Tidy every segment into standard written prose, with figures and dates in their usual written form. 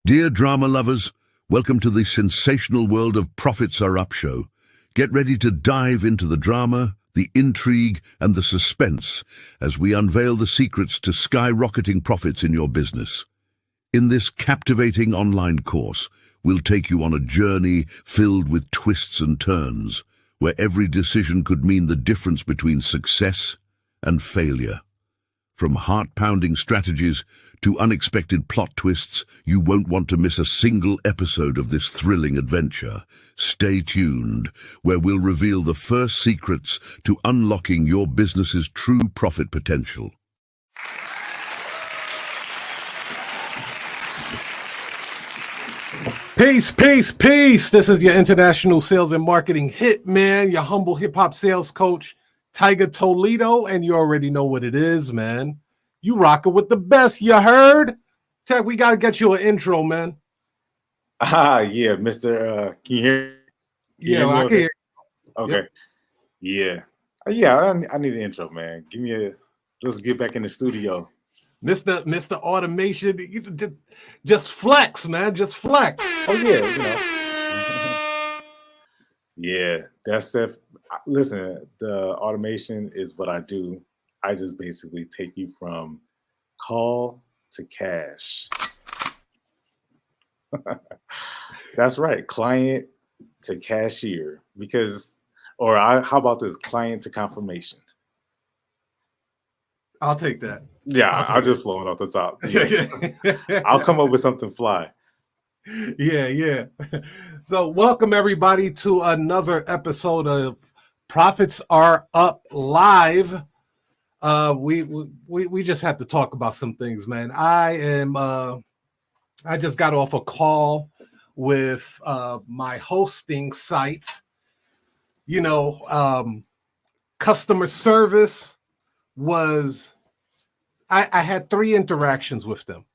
Dear drama lovers, welcome to the sensational world of Profits Are Up show. Get ready to dive into the drama, the intrigue, and the suspense as we unveil the secrets to skyrocketing profits in your business. In this captivating online course, we'll take you on a journey filled with twists and turns, where every decision could mean the difference between success and failure. From heart-pounding strategies to unexpected plot twists, you won't want to miss a single episode of this thrilling adventure. Stay tuned, where we'll reveal the first secrets to unlocking your business's true profit potential. Peace, peace, peace. This is your international sales and marketing hitman, your humble hip-hop sales coach, Tiger Toledo, and you already know what it is, man. You rocking with the best, you heard? Tech, we got to get you an intro, man. Yeah, Mr. Can you hear? Yeah, I can hear. Okay. Yep. Yeah, I need an intro, man. Give me let's get back in the studio. Mr. Automation, just flex, man, just flex. Oh, yeah, Yeah, that's it. Listen, the automation is what I do. I just basically take you from call to cash. That's right, client to cashier. How about this, client to confirmation? I'll take that. Yeah, I'll just flow it off the top. Yeah. I'll come up with something fly. Yeah. So welcome everybody to another episode of Profits Are Up Live. We just have to talk about some things, man. I just got off a call with my hosting site. Customer service was, I had 3 interactions with them.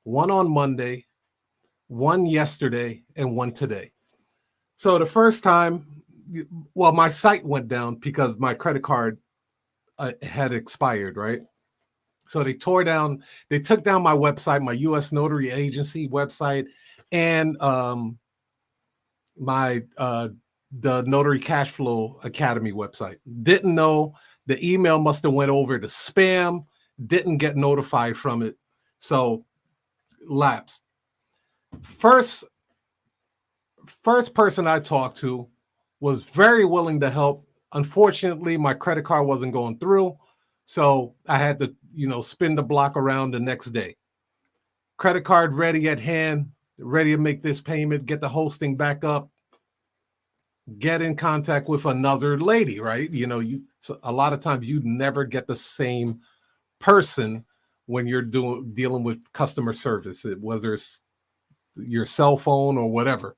One on Monday, one yesterday, and one today. So the first time, my site went down because my credit card had expired, right? So they took down my website, my U.S. Notary Agency website, and the Notary Cashflow Academy website. Didn't know. The email must have went over to spam, didn't get notified from it, so lapsed. First person I talked to was very willing to help. Unfortunately, my credit card wasn't going through, so I had to, spin the block around the next day. Credit card ready at hand, ready to make this payment, get the hosting back up, get in contact with another lady, right? So a lot of times you never get the same person when you're dealing with customer service, whether it's your cell phone or whatever.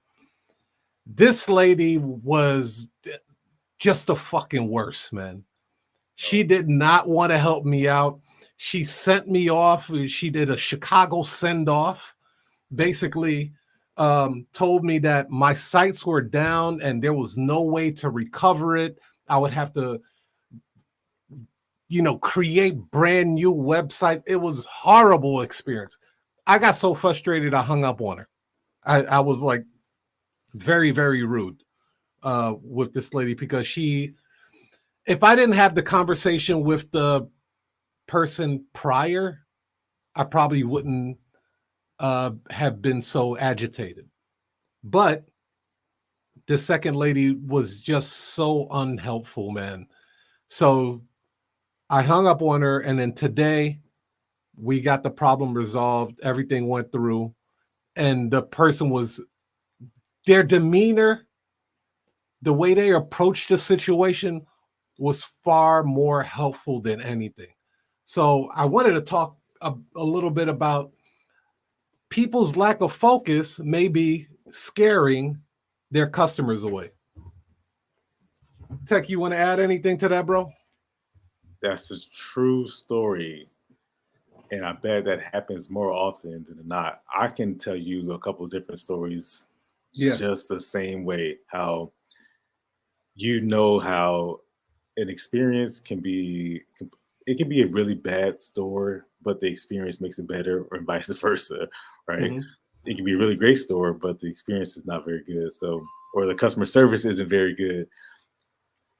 This lady was just the fucking worst, man. She did not want to help me out. She sent me off. She did a Chicago send-off. Basically, told me that my sites were down and there was no way to recover it. I would have to, create brand new website. It was horrible experience. I got so frustrated, I hung up on her. I was like very, very rude with this lady because if I didn't have the conversation with the person prior, I probably wouldn't have been so agitated. But the second lady was just so unhelpful, man. So I hung up on her, and then today we got the problem resolved. Everything went through, and the person their demeanor, the way they approached the situation was far more helpful than anything. So I wanted to talk a little bit about people's lack of focus may be scaring their customers away. Tech, you want to add anything to that, bro? That's a true story. And I bet that happens more often than not. I can tell you a couple of different stories just the same way. How how an experience can be a really bad store, but the experience makes it better, or vice versa, right? Mm-hmm. it can be a really great store, but the experience is not very good. So, or the customer service isn't very good.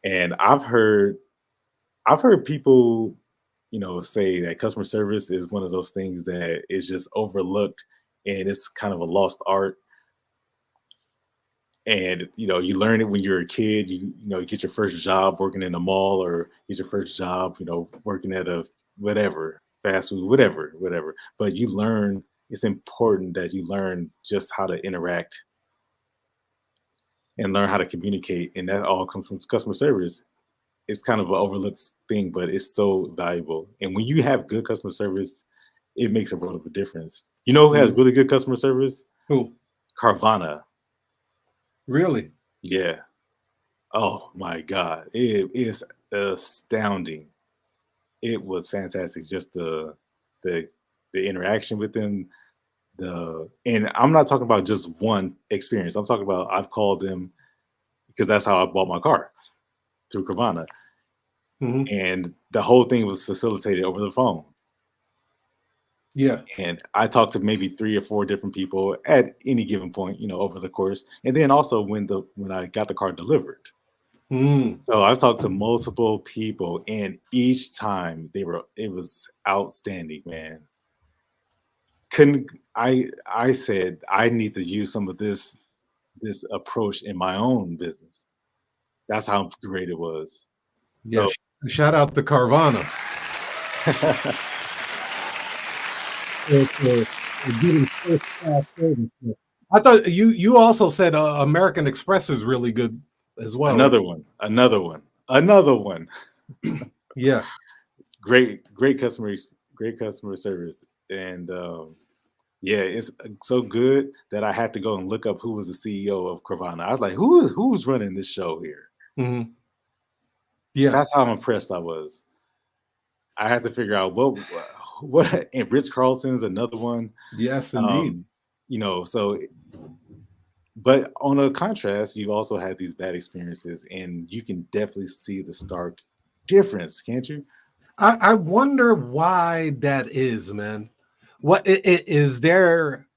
And I've heard people, say that customer service is one of those things that is just overlooked and it's kind of a lost art. And you learn it when you're a kid. You get your first job working in a mall, or get your first job, working at a whatever fast food, whatever. But you learn. It's important that you learn just how to interact and learn how to communicate, and that all comes from customer service. It's kind of an overlooked thing, but it's so valuable. And when you have good customer service, it makes a world of a difference. You know who has really good customer service? Who? Carvana. Really? Yeah. Oh my God. It is astounding. It was fantastic. Just the interaction with them. And I'm not talking about just one experience. I'm talking about I've called them because that's how I bought my car, through Carvana. And the whole thing was facilitated over the phone. Yeah. And I talked to maybe 3 or 4 different people at any given point, over the course. And then also when I got the car delivered. So I've talked to multiple people, and each time it was outstanding, man. I said I need to use some of this approach in my own business. That's how great it was. Yeah. Shout out to Carvana. I thought you also said American Express is really good as well. Another one. Yeah. Great customer service. And yeah, it's so good that I had to go and look up who was the CEO of Carvana. I was like, who's running this show here? Yeah, that's how impressed I was. I had to figure out what and Ritz Carlton's another one. Yes, indeed. So, but on a contrast, you also had these bad experiences, and you can definitely see the stark difference, can't you? I wonder why that is, man. What is there?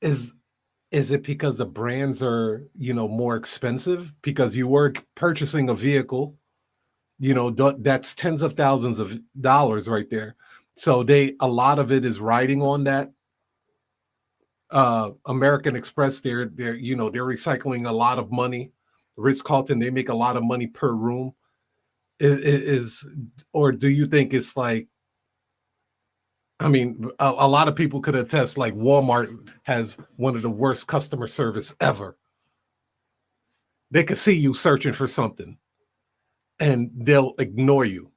Is it because the brands are, more expensive? Because you were purchasing a vehicle, that's tens of thousands of dollars right there. So a lot of it is riding on that. American Express, they're recycling a lot of money. Ritz Carlton, they make a lot of money per room. Or do you think it's like, I mean, a lot of people could attest, like Walmart has one of the worst customer service ever. They could see you searching for something and they'll ignore you.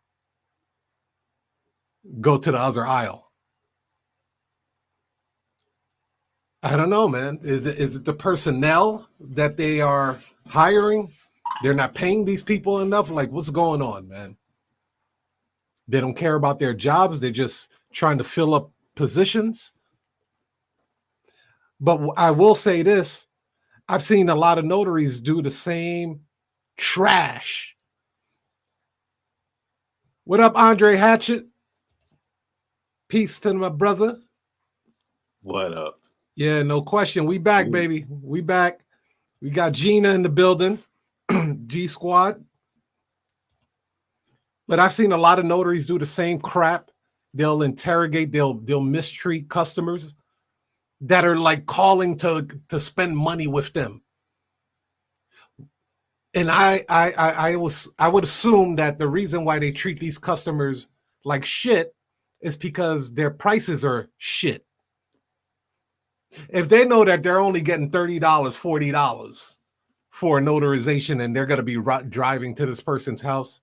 Go to the other aisle. I don't know, man. Is it the personnel that they are hiring? They're not paying these people enough? Like, what's going on, man? They don't care about their jobs. They're just trying to fill up positions. But I will say this. I've seen a lot of notaries do the same trash. What up, Andre Hatchett? Peace to my brother. What up? Yeah, no question. We back, baby. We back. We got Gina in the building. G Squad. But I've seen a lot of notaries do the same crap. They'll interrogate, they'll mistreat customers that are like calling to spend money with them. And I would assume that the reason why they treat these customers like shit is because their prices are shit. If they know that they're only getting $30, $40 for a notarization and they're going to be driving to this person's house,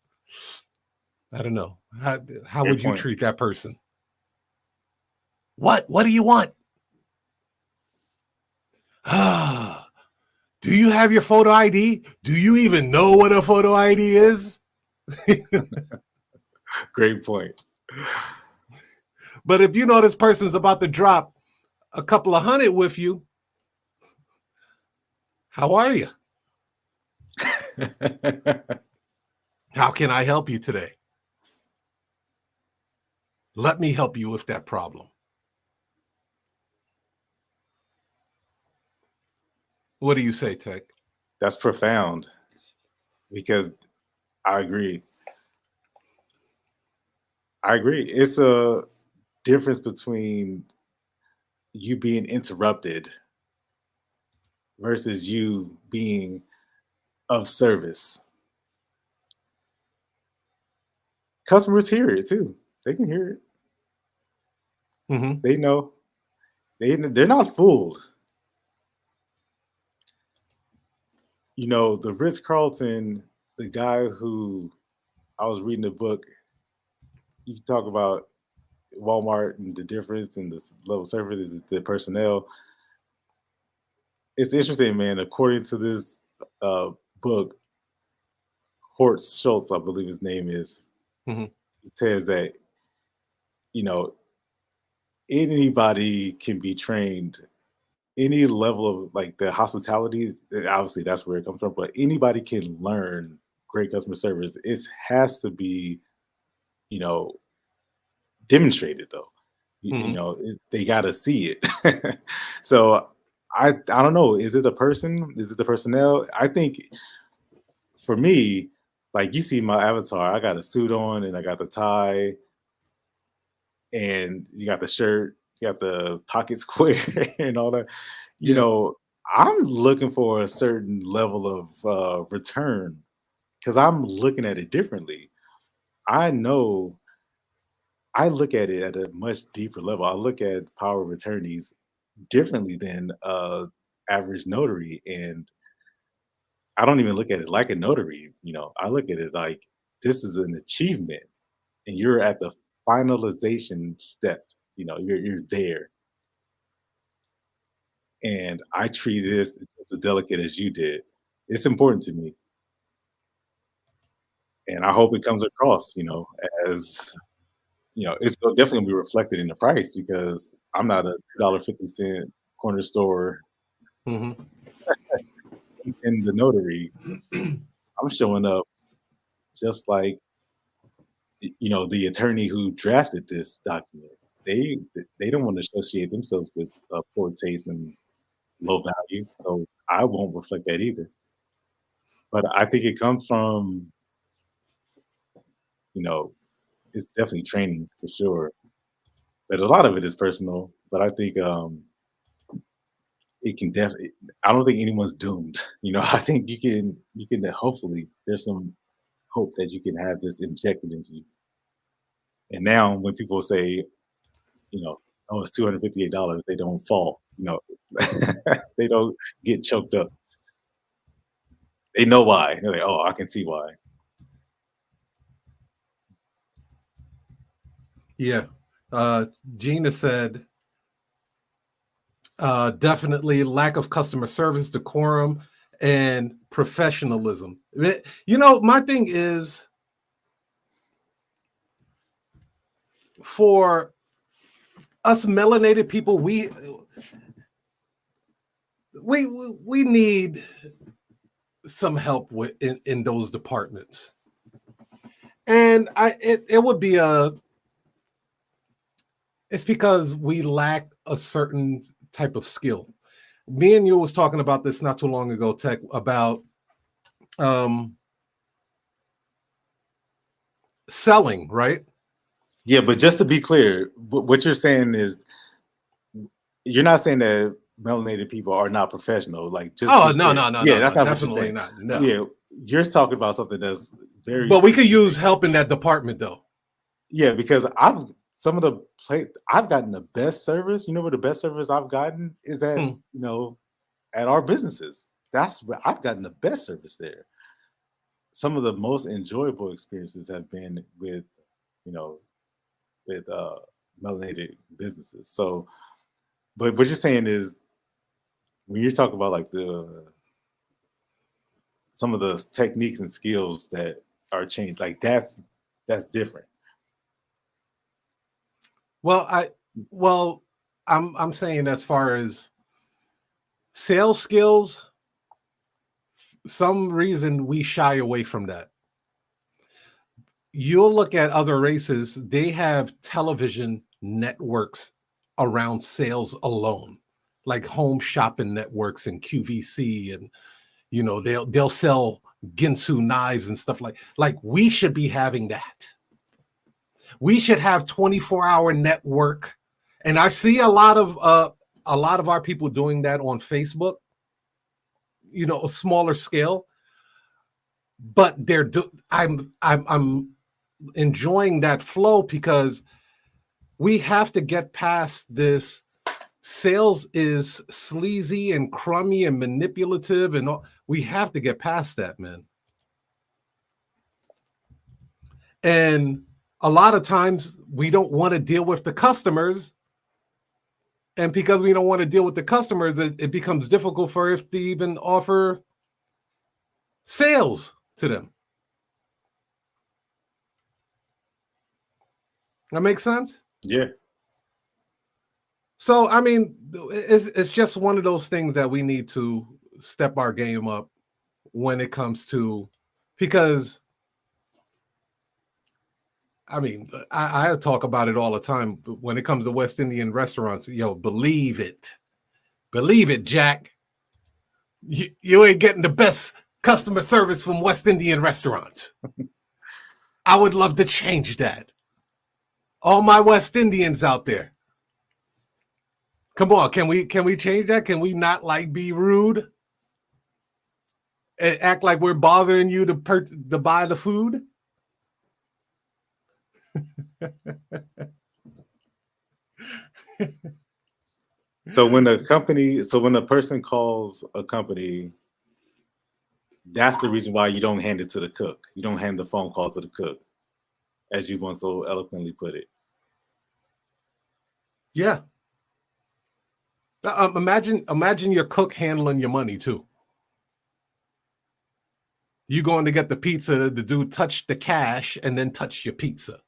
I don't know. How would you treat that person? What do you want? Do you have your photo ID? Do you even know what a photo ID is? Great point. But if you know this person's about to drop a couple of hundred with you, how are you? How can I help you today? Let me help you with that problem. What do you say, TEKK? That's profound, because I agree. I agree. It's a difference between you being interrupted versus you being of service. Customers hear it too. They can hear it. Mm-hmm. They know. They're not fooled. You know, the Ritz-Carlton, the guy who I was reading the book, you talk about Walmart and the difference in the level of service is the personnel. It's interesting, man. According to this book, Horst Schultz, I believe his name is, Mm-hmm. it says that, you know, anybody can be trained, any level of like the hospitality, obviously that's where it comes from, but anybody can learn great customer service. It has to be, you know, demonstrated though. You know, they got to see it. So I don't know. Is it the person? Is it the personnel? I think for me, like you see my avatar, I got a suit on and I got the tie, and you got the shirt, you got the pocket square and all that. You Yeah. know, I'm looking for a certain level of return because I'm looking at it differently. I know I look at it at a much deeper level. I look at power of attorneys differently than average notary, and I don't even look at it like a notary. You know, I look at it like this is an achievement, and you're at the finalization step. You know, you're there, and I treat this as delicate as you did. It's important to me, and I hope it comes across. You know, as you know, it's definitely gonna be reflected in the price because I'm not a $2.50 corner store Mm-hmm. in the notary. I'm showing up just like you know the attorney who drafted this document. They they don't want to associate themselves with poor taste and low value, so I won't reflect that either. But I think it comes from you know it's definitely training for sure, but a lot of it is personal. But I think it can definitely. I don't think anyone's doomed. You know, I think you can hopefully there's some hope that you can have this injected into you. And now when people say, you know, oh, it's $258, they don't fall. You know, they don't get choked up. They know why. They're like, oh, I can see why. Yeah. Gina said, definitely lack of customer service, decorum, and professionalism. You know, my thing is for us melanated people, we need some help with in those departments. And it would be it's because we lack a certain type of skill. Me and you was talking about this not too long ago, TEKK, about selling, right? Yeah, but just to be clear, what you're saying is you're not saying that melanated people are not professional. Like, just oh be no, clear. no, no, Yeah, no, that's no, not what you're definitely saying. not. No. Yeah, you're talking about something that's very. But we could use specific. help in that department, though. Yeah, because I've gotten the best service. You know where the best service I've gotten is at you know at our businesses. That's where I've gotten the best service there. Some of the most enjoyable experiences have been with you know with melanated businesses. So, but what you're saying is when you're talking about like the some of the techniques and skills that are changed, like that's different. Well, I'm saying as far as sales skills, some reason we shy away from that. you'll look at other races, they have television networks around sales alone, like home shopping networks and QVC, and you know, they'll sell Ginsu knives and stuff like we should be having that. We should have 24-hour network. And I see a lot of our people doing that on Facebook, you know, a smaller scale. But I'm enjoying that flow because we have to get past this. Sales is sleazy and crummy and manipulative, and all. We have to get past that, man. And a lot of times we don't want to deal with the customers. And because we don't want to deal with the customers, it becomes difficult for us to even offer sales to them. That makes sense? Yeah. So, I mean, it's just one of those things that we need to step our game up when it comes to, because, I mean, I talk about it all the time when it comes to West Indian restaurants. Yo, believe it. Believe it, Jack. You ain't getting the best customer service from West Indian restaurants. I would love to change that. All my West Indians out there. Come on, can we change that? Can we not like be rude and act like we're bothering you to buy the food? So when a person calls a company, that's the reason why you don't hand it to the cook. You don't hand the phone call to the cook, as you once so eloquently put it. Yeah. Imagine your cook handling your money too. You going to get the pizza, the dude touch the cash and then touch your pizza.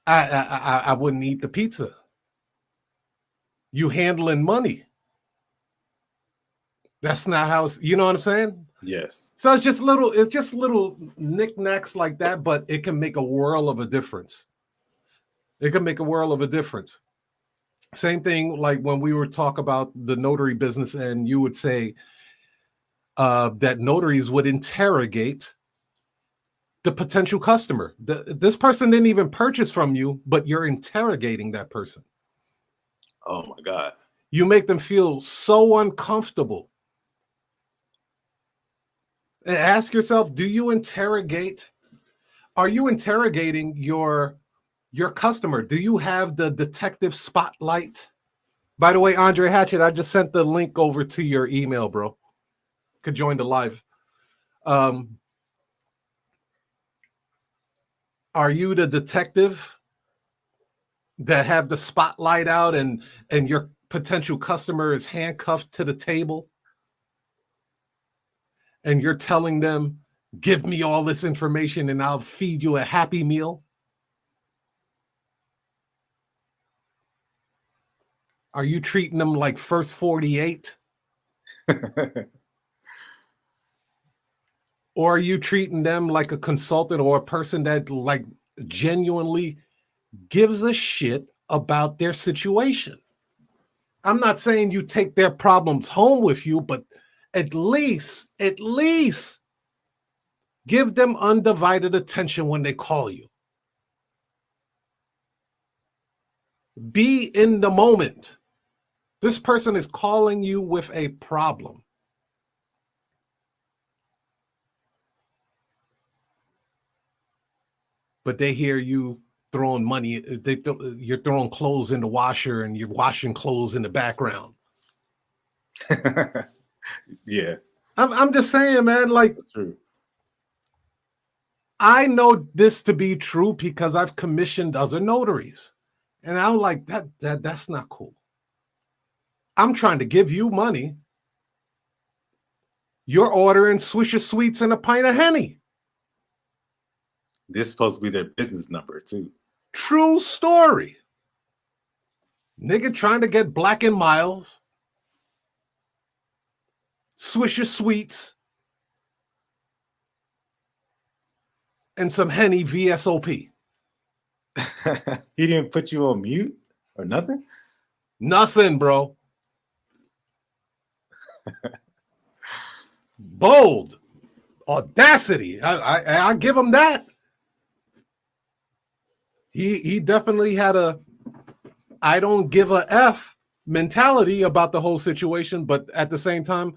I wouldn't eat the pizza. You handling money. That's not how you know what I'm saying? Yes. So it's just little knickknacks like that, but it can make a world of a difference. It can make a world of a difference. Same thing like when we were talking about the notary business, and you would say that notaries would interrogate the potential customer. This person didn't even purchase from you, but you're interrogating that person. Oh my God. You make them feel so uncomfortable. And ask yourself, are you interrogating your customer? Do you have the detective spotlight? By the way, Andre Hatchett, I just sent the link over to your email, bro. Could join the live. Are you the detective that have the spotlight out and your potential customer is handcuffed to the table? And you're telling them, give me all this information and I'll feed you a happy meal? Are you treating them like First 48? Or are you treating them like a consultant or a person that like genuinely gives a shit about their situation? I'm not saying you take their problems home with you, but at least give them undivided attention when they call you. Be in the moment. This person is calling you with a problem. But they hear you throwing money. You're throwing clothes in the washer and you're washing clothes in the background. Yeah. I'm just saying, man, like, that's true. I know this to be true because I've commissioned other notaries. And I'm like, that's not cool. I'm trying to give you money. You're ordering Swisher Sweets and a pint of Henny. This is supposed to be their business number too. True story. Nigga trying to get Black and Miles, Swisher Sweets, and some Henny VSOP. He didn't put you on mute or nothing? Nothing, bro. Bold. Audacity. I give him that. He definitely had a I don't give a F mentality about the whole situation, but at the same time,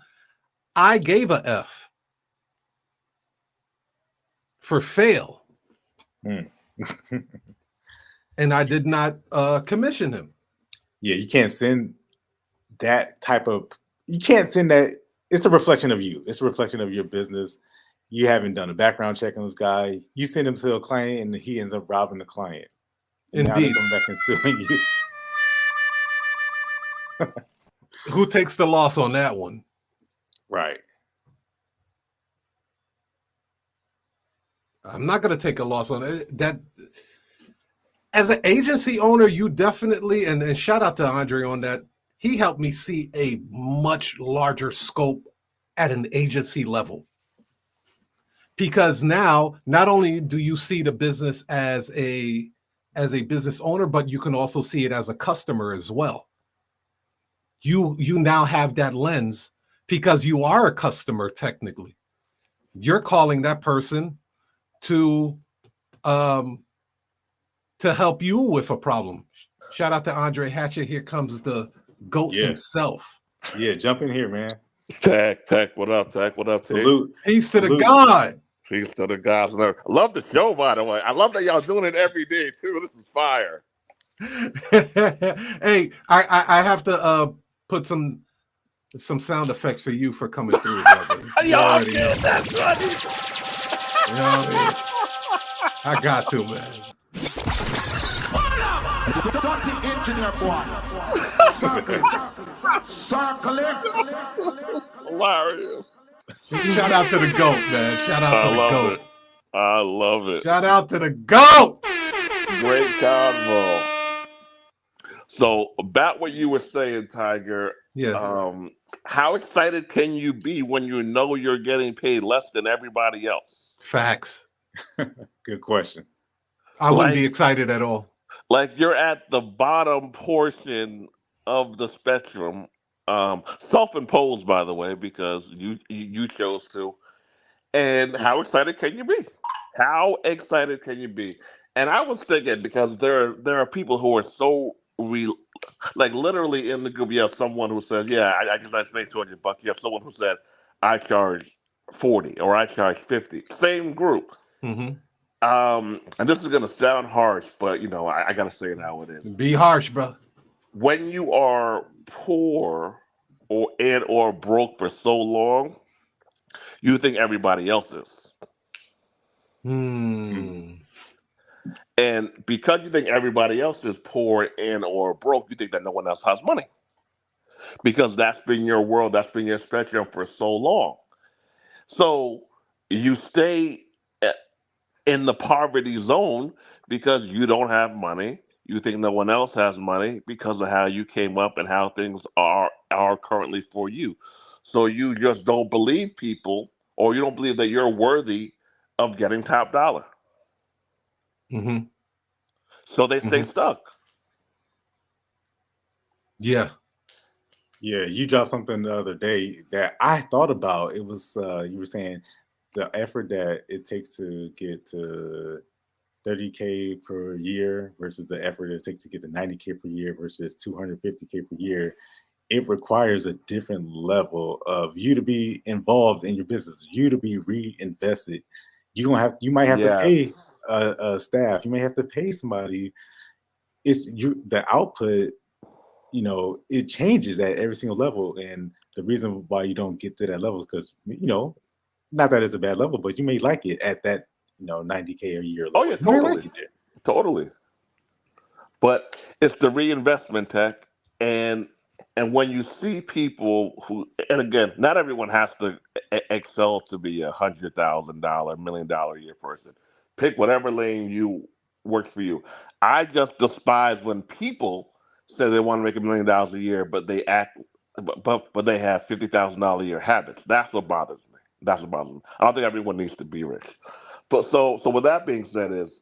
I gave a F for fail. And I did not commission him. Yeah, you can't send that type of, you can't send that. It's a reflection of you. It's a reflection of your business. You haven't done a background check on this guy. You send him to a client and he ends up robbing the client. And Indeed. now they come back and suing you. Who takes the loss on that one? Right. I'm not going to take a loss on it. That as an agency owner, you definitely, and shout out to Andre on that. He helped me see a much larger scope at an agency level. Because now, not only do you see the business as a business owner, but you can also see it as a customer as well. You now have that lens because you are a customer technically. You're calling that person to help you with a problem. Shout out to Andre Hatchet. Here comes the GOAT himself. Yeah, jump in here, man. TEKK, what up, TEKK? What up, Salute. Peace to the God. Peace to the guys. I love the show, by the way. I love that y'all doing it every day, too. This is fire. Hey, I have to put some sound effects for you for coming through, brother. Y'all did that, buddy. You know what I mean? I got to, man. Dirty engineer boy. Circle it. Hilarious. Shout out to the GOAT, man. Shout out to the GOAT. I love it. Shout out to the GOAT. Great convo. So about what you were saying, Tiger. Yeah. How excited can you be when you know you're getting paid less than everybody else? Facts. Good question. I wouldn't be excited at all. Like you're at the bottom portion of the spectrum, self-imposed, by the way, because you chose to. And how excited can you be? How excited can you be? And I was thinking because there are people who are so like literally in the group. You have someone who says, "Yeah, I guess I make $200." You have someone who said, "I charge 40 or I charge 50." Same group. Mm-hmm. And this is gonna sound harsh, but you know, I gotta say it how it is. Be harsh, bro. When you are poor or broke for so long, you think everybody else is. And because you think everybody else is poor or broke, you think that no one else has money. Because that's been your world, that's been your spectrum for so long. So you stay in the poverty zone because you don't have money. You think no one else has money because of how you came up and how things are currently for you. So you just don't believe people, or you don't believe that you're worthy of getting top dollar. Mm-hmm. So they stay stuck. Yeah. Yeah, you dropped something the other day that I thought about. It was you were saying the effort that it takes to get to 30K per year versus the effort it takes to get to 90K per year versus 250K per year. It requires a different level of you to be involved in your business, you to be reinvested. You might have to pay a staff. You may have to pay somebody. It's the output. You know, it changes at every single level, and the reason why you don't get to that level is because not that it's a bad level, but you may like it at that 90K a year level. Oh yeah, totally, totally. But it's the reinvestment, TEKK, and when you see people who, and again, not everyone has to excel to be $100,000, $1 million a year person. Pick whatever lane you works for you. I just despise when people say they want to make $1 million a year, but they act, but they have $50,000 a year habits. That's what bothers me. That's what bothers me. I don't think everyone needs to be rich, So with that being said, is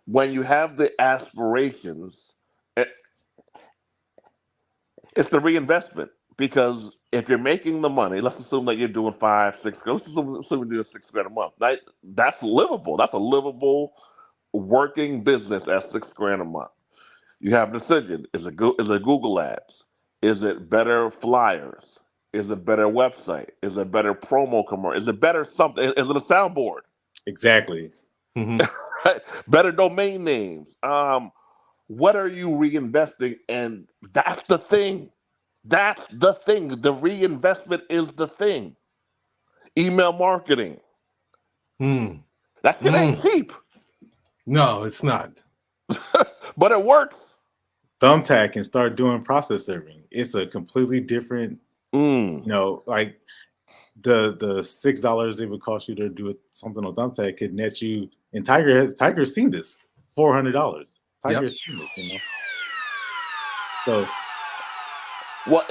when you have the aspirations, it, it's the reinvestment. Because if you're making the money, let's assume that you're doing 5, 6. Let's assume you're doing $6,000 a month. That's livable. That's a livable working business at $6,000 a month. You have a decision: is it Google Ads? Is it better flyers? Is it better website? Is it better promo commercial? Is it better something? Is it a soundboard? Exactly. Better domain names. What are you reinvesting? And that's the thing. That's the thing. The reinvestment is the thing. Email marketing. That shit ain't cheap. No, it's not. But it works. Thumbtack and start doing process serving. It's a completely different, you know, like the $6 it would cost you to do something on Thumbtack could net you. And Tiger's seen this $400. Tiger's seen this, you know. So, well,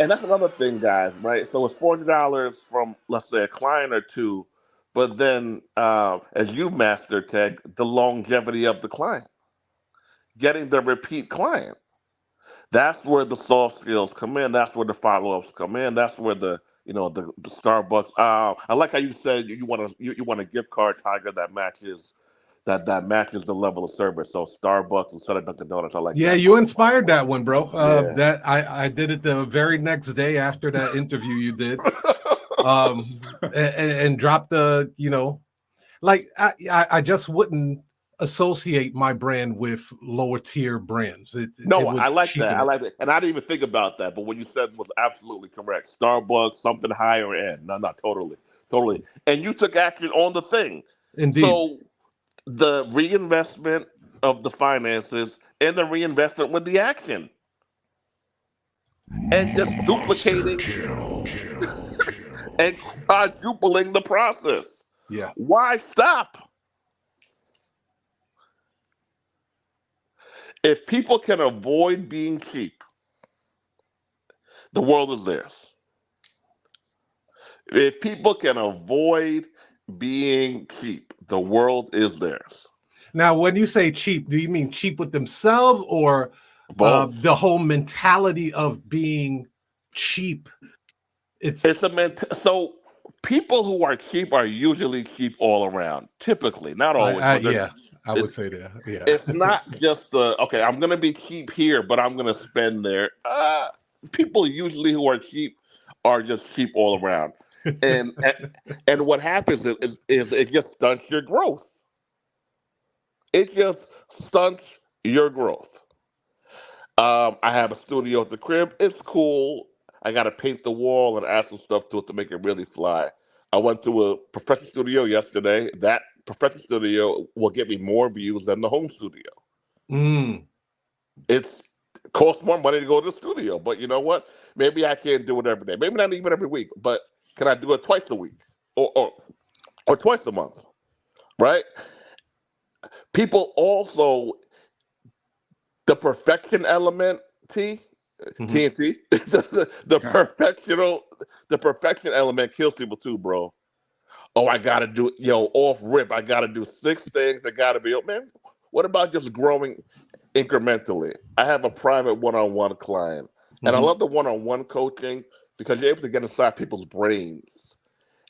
and that's another thing, guys, right? So it's $40 from, let's say, a client or two, but then as you master tech, the longevity of the client, getting the repeat client. That's where the soft skills come in. That's where the follow-ups come in. That's where the Starbucks. I like how you said you want a gift card, Tiger, that matches the level of service. So Starbucks instead of Dunkin' Donuts. I like. Yeah, that. you inspired that one, bro. Yeah. That I did it the very next day after that interview you did, and dropped the like I just wouldn't associate my brand with lower tier brands. I like that. I like that, and I didn't even think about that. But what you said was absolutely correct. Starbucks, something higher end. No, totally. And you took action on the thing. Indeed. So the reinvestment of the finances and the reinvestment with the action, and just duplicating and quadrupling the process. Yeah. Why stop? If people can avoid being cheap, the world is theirs. If people can avoid being cheap, the world is theirs. Now, when you say cheap, do you mean cheap with themselves or the whole mentality of being cheap? So people who are cheap are usually cheap all around. Typically, not always. I would say that. Yeah, it's not just okay. I'm going to be cheap here, but I'm going to spend there. People usually who are cheap are just cheap all around, and what happens is it just stunts your growth. It just stunts your growth. I have a studio at the crib. It's cool. I got to paint the wall and add some stuff to it to make it really fly. I went to a professional studio yesterday. That professional studio will get me more views than the home studio. It costs more money to go to the studio, but you know what? Maybe I can't do it every day. Maybe not even every week, but can I do it twice a week or twice a month? Right? People also, the perfection element, TNT, the perfection element kills people too, bro. Oh, I gotta do off rip. I gotta do 6 things. I gotta be man. What about just growing incrementally? I have a private one-on-one client, and I love the one-on-one coaching because you're able to get inside people's brains,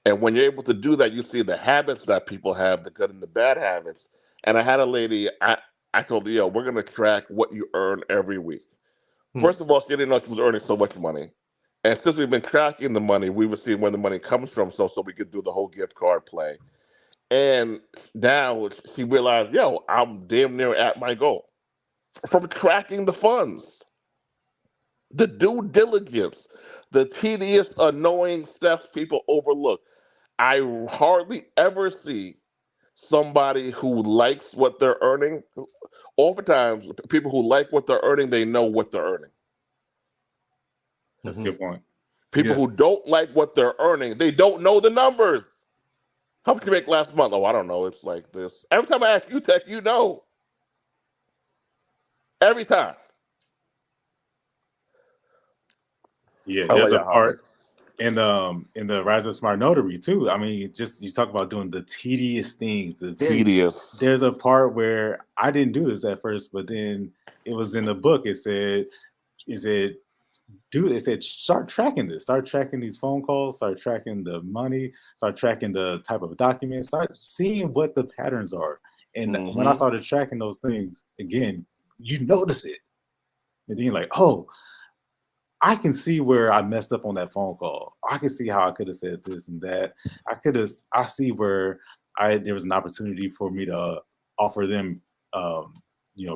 and when you're able to do that, you see the habits that people have, the good and the bad habits. And I had a lady. I told her, we're gonna track what you earn every week. First of all, she didn't know she was earning so much money. And since we've been tracking the money, we were seeing where the money comes from so we could do the whole gift card play. And now she realized, I'm damn near at my goal. From tracking the funds, the due diligence, the tedious, annoying steps people overlook. I hardly ever see somebody who likes what they're earning. Oftentimes, people who like what they're earning, they know what they're earning. That's a good point. People who don't like what they're earning, they don't know the numbers. How much you make last month? Oh, I don't know. It's like this. Every time I ask you, Tech, you know. Every time. Yeah, there's a part. And in the Rise of Smart Notary too. I mean, just you talk about doing the tedious things. Tedious. There's a part where I didn't do this at first, but then it was in the book. It said, dude, it said, start tracking this. Start tracking these phone calls. Start tracking the money. Start tracking the type of document. Start seeing what the patterns are. And when I started tracking those things, again, you notice it. And then you're like, oh, I can see where I messed up on that phone call. I can see how I could have said this and that. I see where there was an opportunity for me to offer them,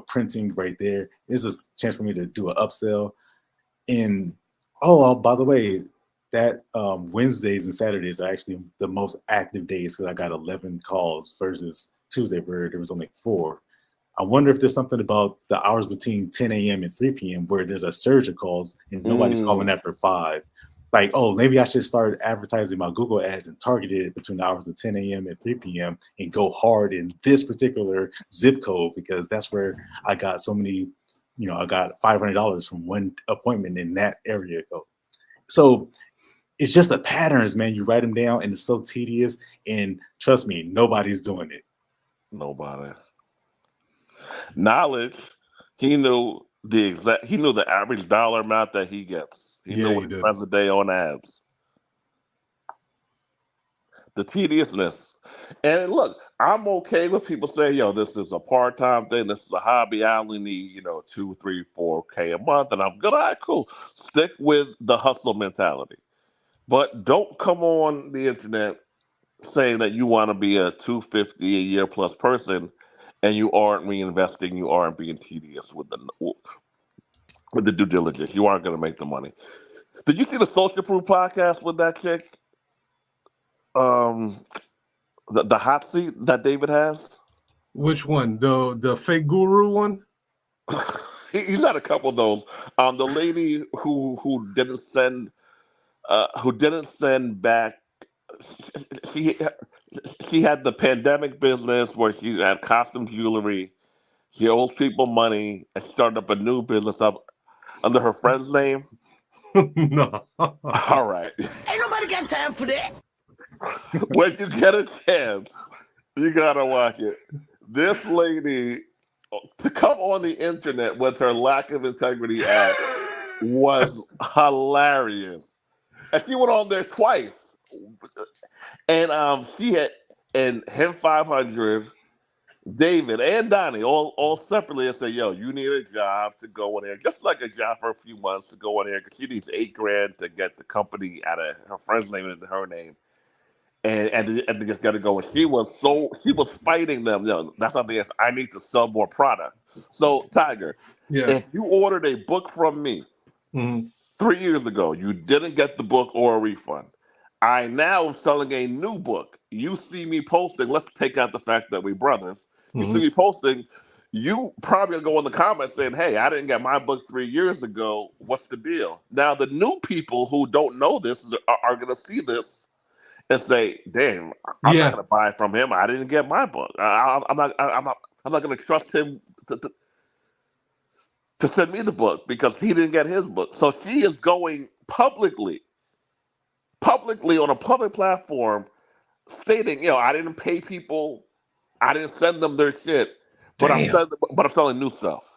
printing right there. There's a chance for me to do an upsell. And by the way, that Wednesdays and Saturdays are actually the most active days because I got 11 calls versus Tuesday where there was only 4. I wonder if there's something about the hours between 10 a.m. and 3 p.m. where there's a surge of calls and nobody's calling after 5. Like, oh, maybe I should start advertising my Google ads and target it between the hours of 10 a.m. and 3 p.m. and go hard in this particular zip code because that's where I got so many, I got $500 from one appointment in that area code. So it's just the patterns, man. You write them down and it's so tedious. And trust me, nobody's doing it. Nobody. Knowledge, he knew the average dollar amount that he gets. He knew what he spends a day on ads. The tediousness. And look, I'm okay with people saying, this is a part-time thing, this is a hobby, I only need, 2, 3, 4K a month, and I'm good. All right, cool. Stick with the hustle mentality. But don't come on the internet saying that you want to be a $250 a year plus person and you aren't reinvesting, you aren't being tedious with the due diligence. You aren't going to make the money. Did you see the Social Proof podcast with that chick? The hot seat that David has? Which one? The fake guru one? He's got a couple of those. The lady who didn't send back. She had the pandemic business where she had costume jewelry. She owes people money and started up a new business up under her friend's name. No. All right. Ain't nobody got time for that. When you get a chance, you gotta watch it. This lady, to come on the internet with her lack of integrity act was hilarious. And she went on there twice. And she had, and him 500, David and Donnie all separately and said, you need a job to go in there, just like a job for a few months to go in there because she needs $8,000 to get the company out of her friend's name into her name. And they just got to go. And she was fighting them. That's not the answer. I need to sell more product. So Tiger, if you ordered a book from me 3 years ago, you didn't get the book or a refund. I now am selling a new book. You see me posting. Let's take out the fact that we're brothers. You see me posting. You probably gonna go in the comments saying, "Hey, I didn't get my book 3 years ago. What's the deal?" Now the new people who don't know this are gonna see this and say, "Damn, I'm not gonna buy from him. I didn't get my book. I'm not gonna trust him to send me the book because he didn't get his book." So she is going publicly on a public platform stating, I didn't pay people, I didn't send them their shit, but I'm selling new stuff.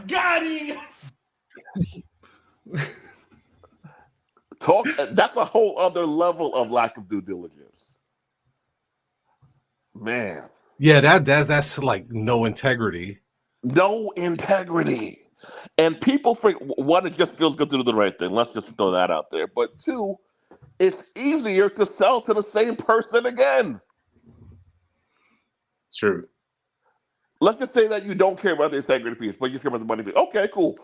Got him. That's a whole other level of lack of due diligence. Man. Yeah, that's like no integrity. No integrity. And people think, one, it just feels good to do the right thing. Let's just throw that out there. But 2, it's easier to sell to the same person again. True. Let's just say that you don't care about the integrity piece, but you care about the money piece. Okay, cool.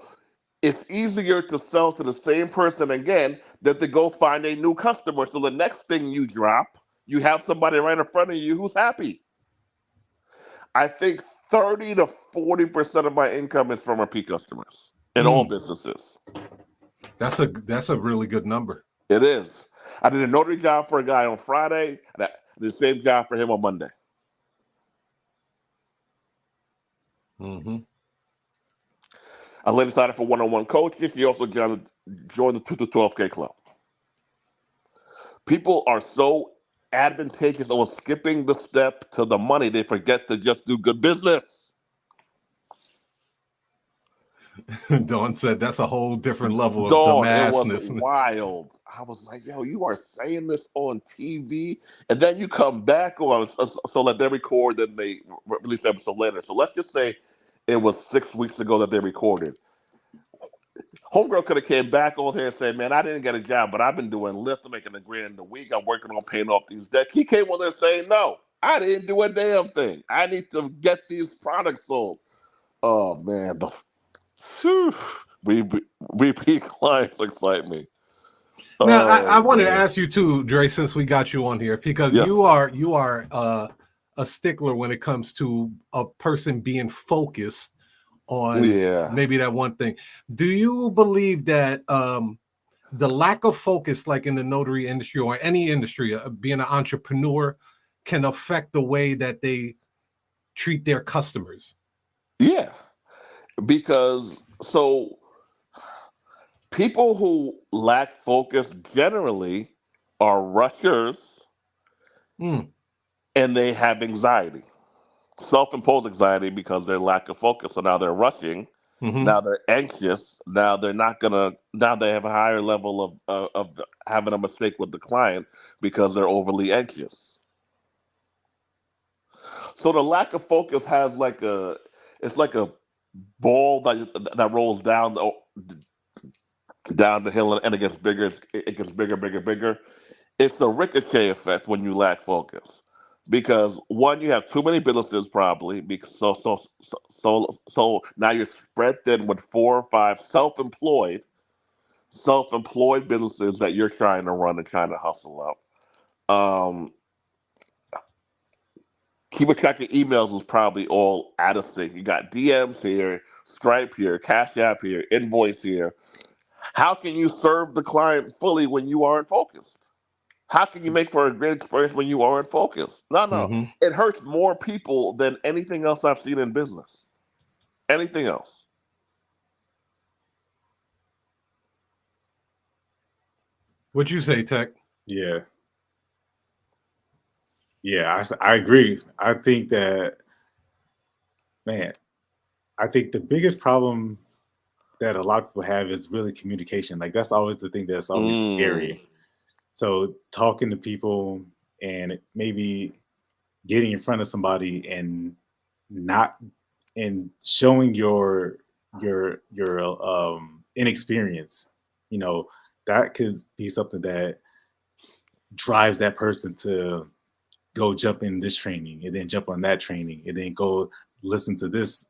It's easier to sell to the same person again than to go find a new customer. So the next thing you drop, you have somebody right in front of you who's happy. I think 30 to 40% of my income is from repeat customers in all businesses. That's a really good number. It is. I did a notary job for a guy on Friday, and I did the same job for him on Monday. A lady signed up for one-on-one coaching. She also joined the 2 to 12K club. People are so advantageous on skipping the step to the money, they forget to just do good business. Dawn said that's a whole different level of Dawn, it was dumbassness. wild. I was like, yo, you are saying this on TV, and then you come back on, so that they record, then they release the episode later. So let's just say it was 6 weeks ago that they recorded. Homegirl could have came back on here and said, man, I didn't get a job, but I've been doing Lyft. I'm making $1,000 a week. I'm working on paying off these debts. He came on there saying, no, I didn't do a damn thing. I need to get these products sold. Oh, man. Repeat clients excite me. Now, I wanted to ask you too, Dre, since we got you on here, because you are a stickler when it comes to a person being focused on maybe that one thing. Do you believe that the lack of focus, like in the notary industry or any industry, being an entrepreneur, can affect the way that they treat their customers? Yeah, because people who lack focus generally are rushers and they have anxiety. Self-imposed anxiety because their lack of focus. So now they're rushing. Now they're anxious. Now they're not gonna. Now they have a higher level of having a mistake with the client because they're overly anxious. So the lack of focus has it's like a ball that rolls down the hill and it gets bigger. It gets bigger, bigger, bigger. It's the ricochet effect when you lack focus. Because one, you have too many businesses probably. So now you're spread thin with 4 or 5 self-employed businesses that you're trying to run and trying to hustle up. Keeping track of emails is probably all out of sync. You got DMs here, Stripe here, Cash App here, Invoice here. How can you serve the client fully when you aren't focused? How can you make for a great experience when you aren't focused? No. It hurts more people than anything else I've seen in business. Anything else. What'd you say, TEKK? Yeah. I agree. I think that, man, I think the biggest problem that a lot of people have is really communication. Like that's always the thing that's always scary. So talking to people and maybe getting in front of somebody and showing your inexperience, that could be something that drives that person to go jump in this training and then jump on that training and then go listen to this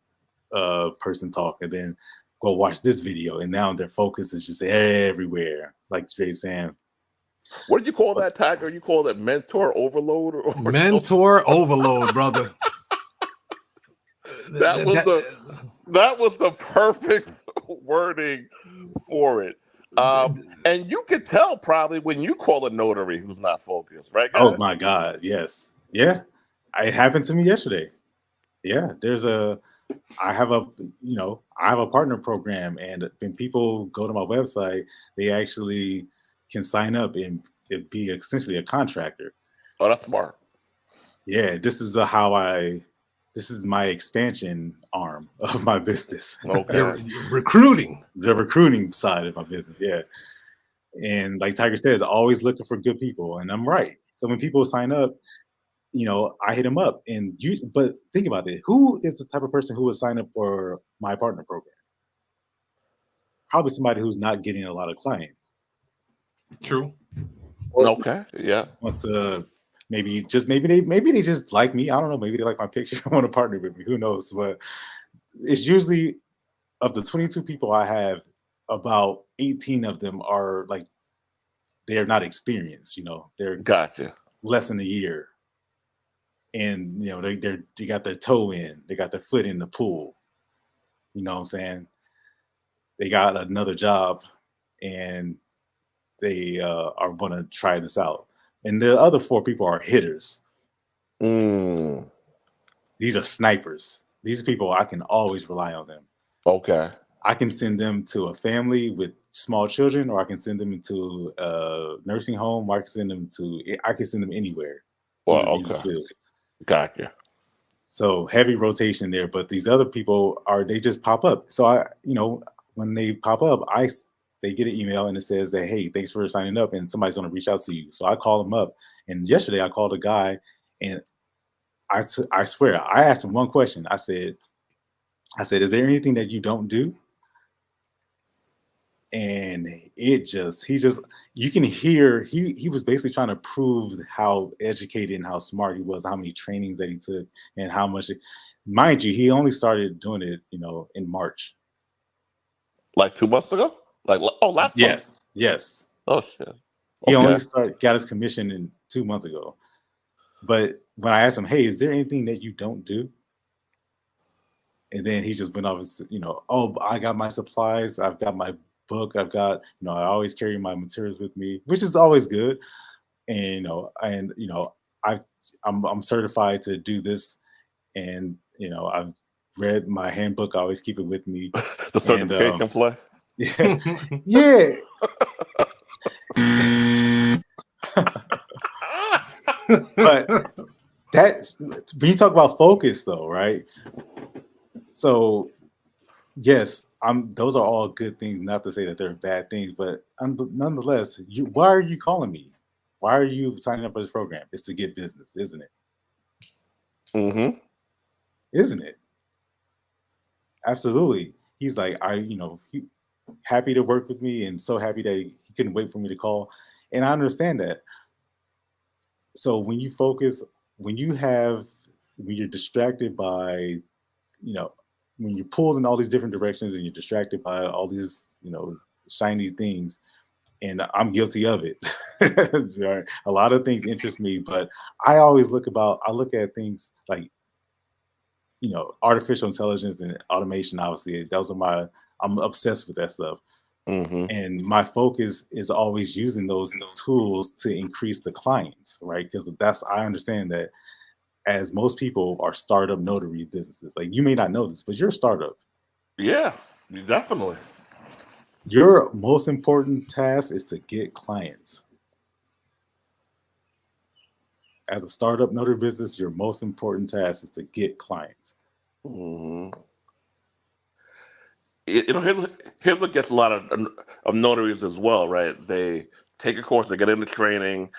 person talk and then go watch this video. And now their focus is just everywhere, like Jay's saying. What did you call that, Tiger? You call that mentor overload? Mentor overload, brother. That was the perfect wording for it. And you could tell probably when you call a notary who's not focused, right, guys? Oh my God, yes. Yeah. It happened to me yesterday. Yeah. I have a partner program, and when people go to my website, they actually can sign up and be essentially a contractor. Oh, that's smart. Yeah, this is my expansion arm of my business. Okay. Recruiting. The recruiting side of my business, yeah. And like Tiger says, always looking for good people, and I'm right. So when people sign up, I hit them up. But think about it. Who is the type of person who would sign up for my partner program? Probably somebody who's not getting a lot of clients. True. Okay. Yeah. Wants to maybe they just like me. I don't know. Maybe they like my picture and want to partner with me. Who knows? But it's usually of the 22 people I have, about 18 of them are like they're not experienced. They're gotcha. Less than a year, and they got their toe in, they got their foot in the pool. You know what I'm saying? They got another job, and they are going to try this out. And the other 4 people are hitters. These are snipers. These are people I can always rely on them. Okay. I can send them to a family with small children, or I can send them into a nursing home, or I can send them anywhere. Well, Easy okay. to do. Gotcha. So heavy rotation there, but these other people they just pop up. So when they pop up, they get an email and it says that, hey, thanks for signing up, and somebody's going to reach out to you. So I call them up, and yesterday I called a guy, and I swear I asked him one question. I said, is there anything that you don't do? And you can hear he was basically trying to prove how educated and how smart he was, how many trainings that he took, and how much. Mind you, he only started doing it, in March. Like 2 months ago? Like, oh, last month? Yes. Oh, shit. He Okay. only got his commission in 2 months ago. But when I asked him, hey, is there anything that you don't do? And then he just went off and, oh, I got my supplies, I've got my book, I've got, I always carry my materials with me, which is always good. And, I'm certified to do this. And, I've read my handbook, I always keep it with me. The certification play? Yeah. But that's when you talk about focus, though, right? So, yes, those are all good things. Not to say that they're bad things, but nonetheless, why are you calling me? Why are you signing up for this program? It's to get business, isn't it? Mm-hmm. Isn't it? Absolutely. He's like, he happy to work with me, and so happy that he couldn't wait for me to call. And I understand that. So when you focus, when you're distracted by, when you're pulled in all these different directions and you're distracted by all these, shiny things, and I'm guilty of it. A lot of things interest me, but I look at things like, artificial intelligence and automation. Obviously, I'm obsessed with that stuff. Mm-hmm. And my focus is always using those tools to increase the clients, right? Because I understand that, as most people are startup notary businesses. Like, you may not know this, but you're a startup. Yeah, definitely. Your most important task is to get clients. As a startup notary business, your most important task is to get clients. Mm-hmm. Here's what gets a lot of notaries as well, right? They take a course, they get into training,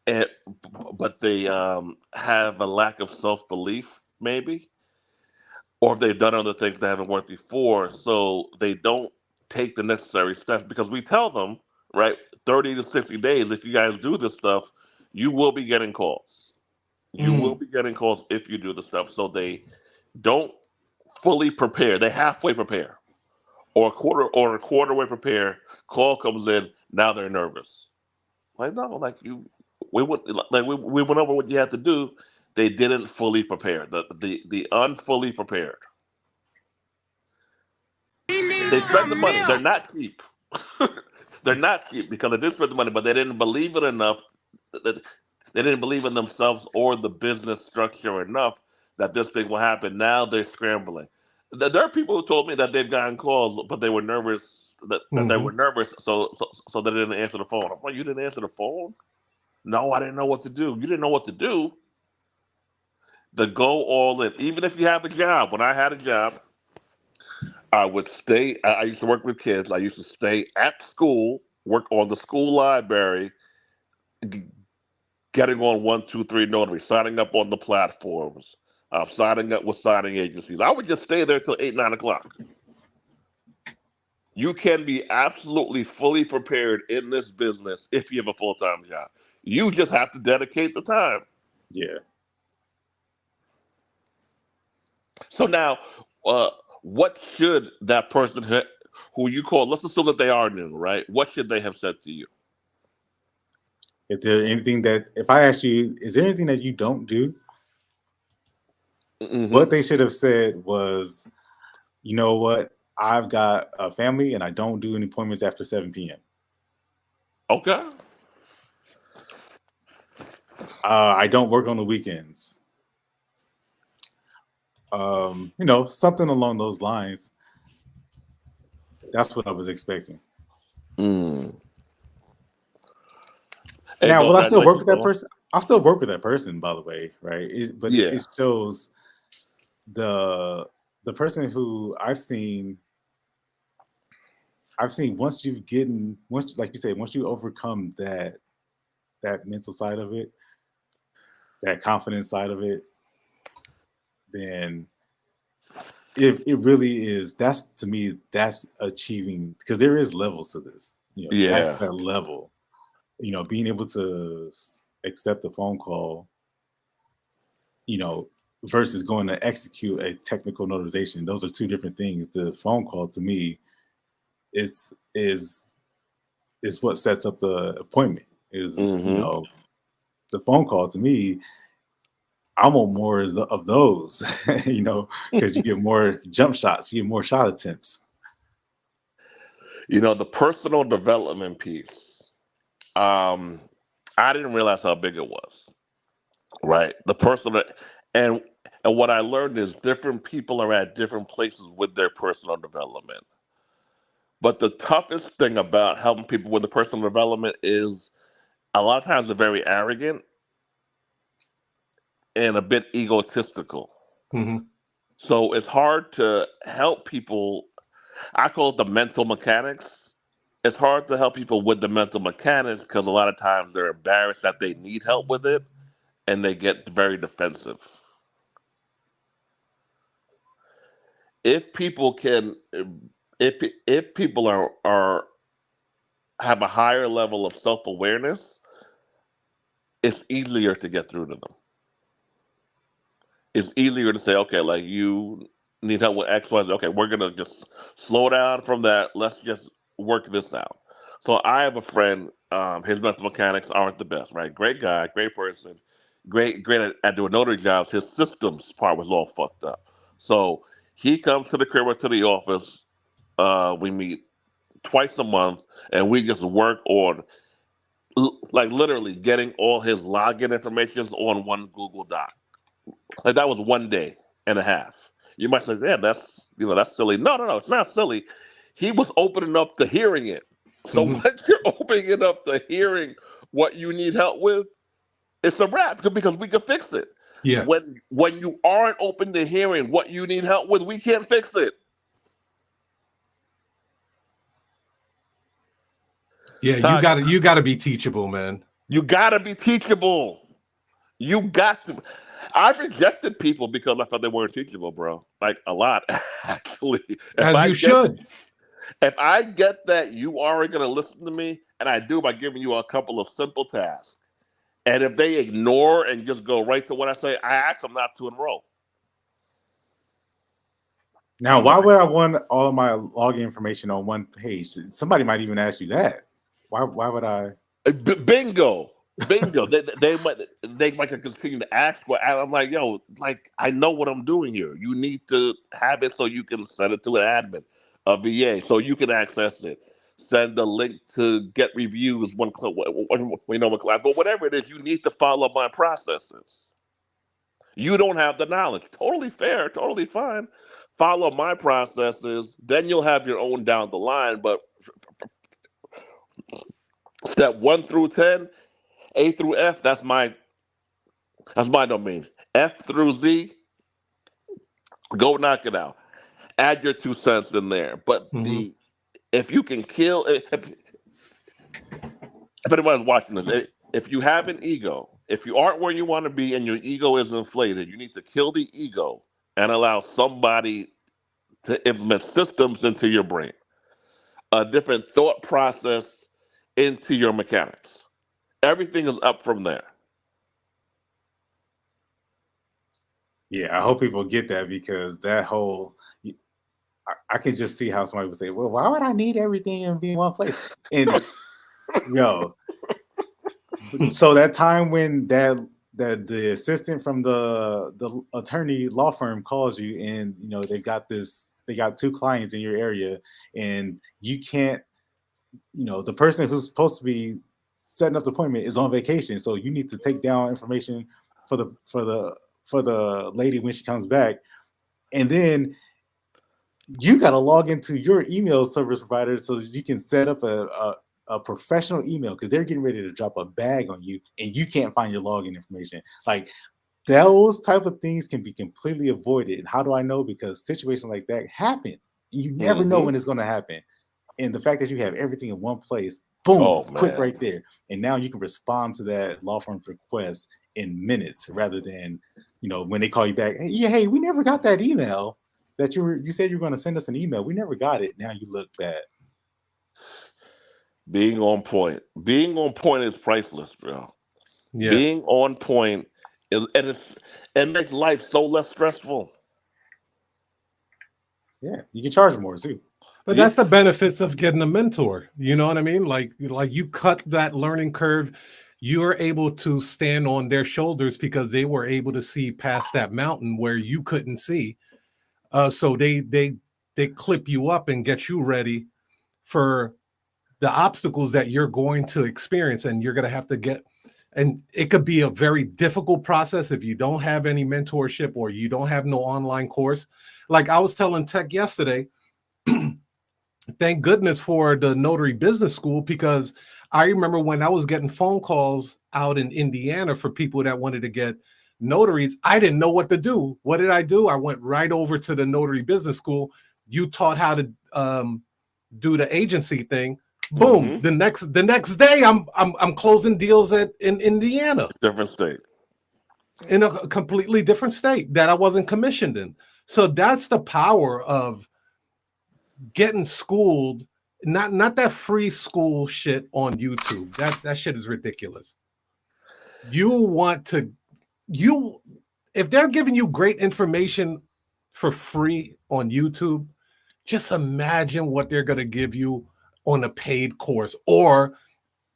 but they have a lack of self-belief, maybe, or if they've done other things that haven't worked before, so they don't take the necessary steps, because we tell them, right, 30 to 60 days, if you guys do this stuff, you will be getting calls. You will be getting calls if you do the stuff. So they don't fully prepare. They halfway prepare, or a quarter way prepare. Call comes in, now they're nervous. Like, no, like we went over what you had to do. They didn't fully prepare. The unfully prepared. They spend the money. They're not cheap. They're not cheap because they did spend the money, but they didn't believe it enough. They didn't believe in themselves or the business structure enough that this thing will happen. Now they're scrambling. There are people who told me that they've gotten calls, but they were nervous. That they were nervous, so they didn't answer the phone. I'm like, you didn't answer the phone? No, I didn't know what to do. You didn't know what to do. The go all in. Even if you have a job. When I had a job, I would stay. I used to work with kids. I used to stay at school, work on the school library, getting on 123 Notary, signing up on the platforms, signing up with signing agencies. I would just stay there till 8, 9 o'clock. You can be absolutely fully prepared in this business if you have a full-time job. You just have to dedicate the time. Yeah. So now, what should that person who you call, let's assume that they are new, right? What should they have said to you? If I asked you, is there anything that you don't do? Mm-hmm. What they should have said was, you know what? I've got a family and I don't do any appointments after 7 p.m. Okay. I don't work on the weekends. Something along those lines. That's what I was expecting. Mm. Now, will I still work with that person? I'll still work with that person, by the way, right? It shows the person who I've seen once like you say, once you overcome that mental side of it, that confidence side of it, then it really is. That's, to me, that's achieving, because there is levels to this. That's that level. Being able to accept a phone call, versus going to execute a technical notarization. Those are two different things. The phone call, to me, is what sets up the appointment. The phone call, to me, I want more of those, because you get more jump shots, you get more shot attempts. The personal development piece, I didn't realize how big it was, right? The personal, and what I learned is different people are at different places with their personal development. But the toughest thing about helping people with the personal development is a lot of times they're very arrogant and a bit egotistical. Mm-hmm. So it's hard to help people. I call it the mental mechanics. It's hard to help people with the mental mechanics because a lot of times they're embarrassed that they need help with it and they get very defensive. If people can, if people are have a higher level of self-awareness, it's easier to get through to them. It's easier to say, okay, like, you need help with X, Y, Z. Okay, we're gonna just slow down from that. Let's just work this out. So I have a friend. His mental mechanics aren't the best, right? Great guy, great person, great at doing notary jobs. His systems part was all fucked up. So he comes to the crib or to the office. We meet twice a month, and we just work on, like, literally getting all his login information on one Google Doc. Like, that was 1 day and a half. You might say, yeah, that's silly. No, it's not silly. He was opening up to hearing it. So once you're opening up to hearing what you need help with, it's a wrap, because we can fix it. Yeah. When you aren't open to hearing what you need help with, we can't fix it. Yeah, you gotta be teachable, man. You gotta be teachable. You got to. I rejected people because I thought they weren't teachable, bro. Like, a lot, actually. As you should. If I get that you aren't going to listen to me, and I do by giving you a couple of simple tasks, and if they ignore and just go right to what I say, I ask them not to enroll. Now, why would I want all of my login information on one page? Somebody might even ask you that. Why would I? Bingo. they might continue to ask. I'm like, yo, like, I know what I'm doing here. You need to have it so you can send it to an admin, a VA, so you can access it. Send the link to get reviews when class, but whatever it is, you need to follow my processes. You don't have the knowledge. Totally fair, totally fine. Follow my processes, then you'll have your own down the line. But step 1 through 10. A through F, that's my domain. F through Z, go knock it out. Add your 2 cents in there. But if you can kill, if anyone's watching this, if you have an ego, if you aren't where you want to be and your ego is inflated, you need to kill the ego and allow somebody to implement systems into your brain, a different thought process into your mechanics. Everything is up from there. Yeah, I hope people get that, because that whole, I can just see how somebody would say, well, why would I need everything and be in one place? And so that time when that the assistant from the attorney law firm calls you, and they got 2 clients in your area, and you can't, the person who's supposed to be setting up the appointment is on vacation, so you need to take down information for the lady when she comes back, and then you got to log into your email service provider so that you can set up a professional email, because they're getting ready to drop a bag on you and you can't find your login information. Like, those type of things can be completely avoided. And how do I know? Because situations like that happen. You never know when it's going to happen. And the fact that you have everything in one place, boom, quick right there. And now you can respond to that law firm's request in minutes, rather than, you know, when they call you back, hey, we never got that email that you said you were going to send us an email. We never got it. Now you look bad. Being on point. Being on point is priceless, bro. Yeah. Being on point it makes life so less stressful. Yeah, you can charge more too. But that's the benefits of getting a mentor. You know what I mean? Like you cut that learning curve. You're able to stand on their shoulders because they were able to see past that mountain where you couldn't see. So they clip you up and get you ready for the obstacles that you're going to experience, and you're going to have to get. And it could be a very difficult process if you don't have any mentorship or you don't have no online course. Like I was telling TEKK yesterday, thank goodness for the Notary Business School, because I remember when I was getting phone calls out in Indiana for people that wanted to get notaries, I didn't know what to do. What did I do? I went right over to the Notary Business School. You taught how to do the agency thing. Boom. The next day I'm closing deals in Indiana. Different state. In a completely different state that I wasn't commissioned in. So that's the power of getting schooled, not that free school shit on YouTube. That shit is ridiculous. If they're giving you great information for free on YouTube, just imagine what they're going to give you on a paid course, or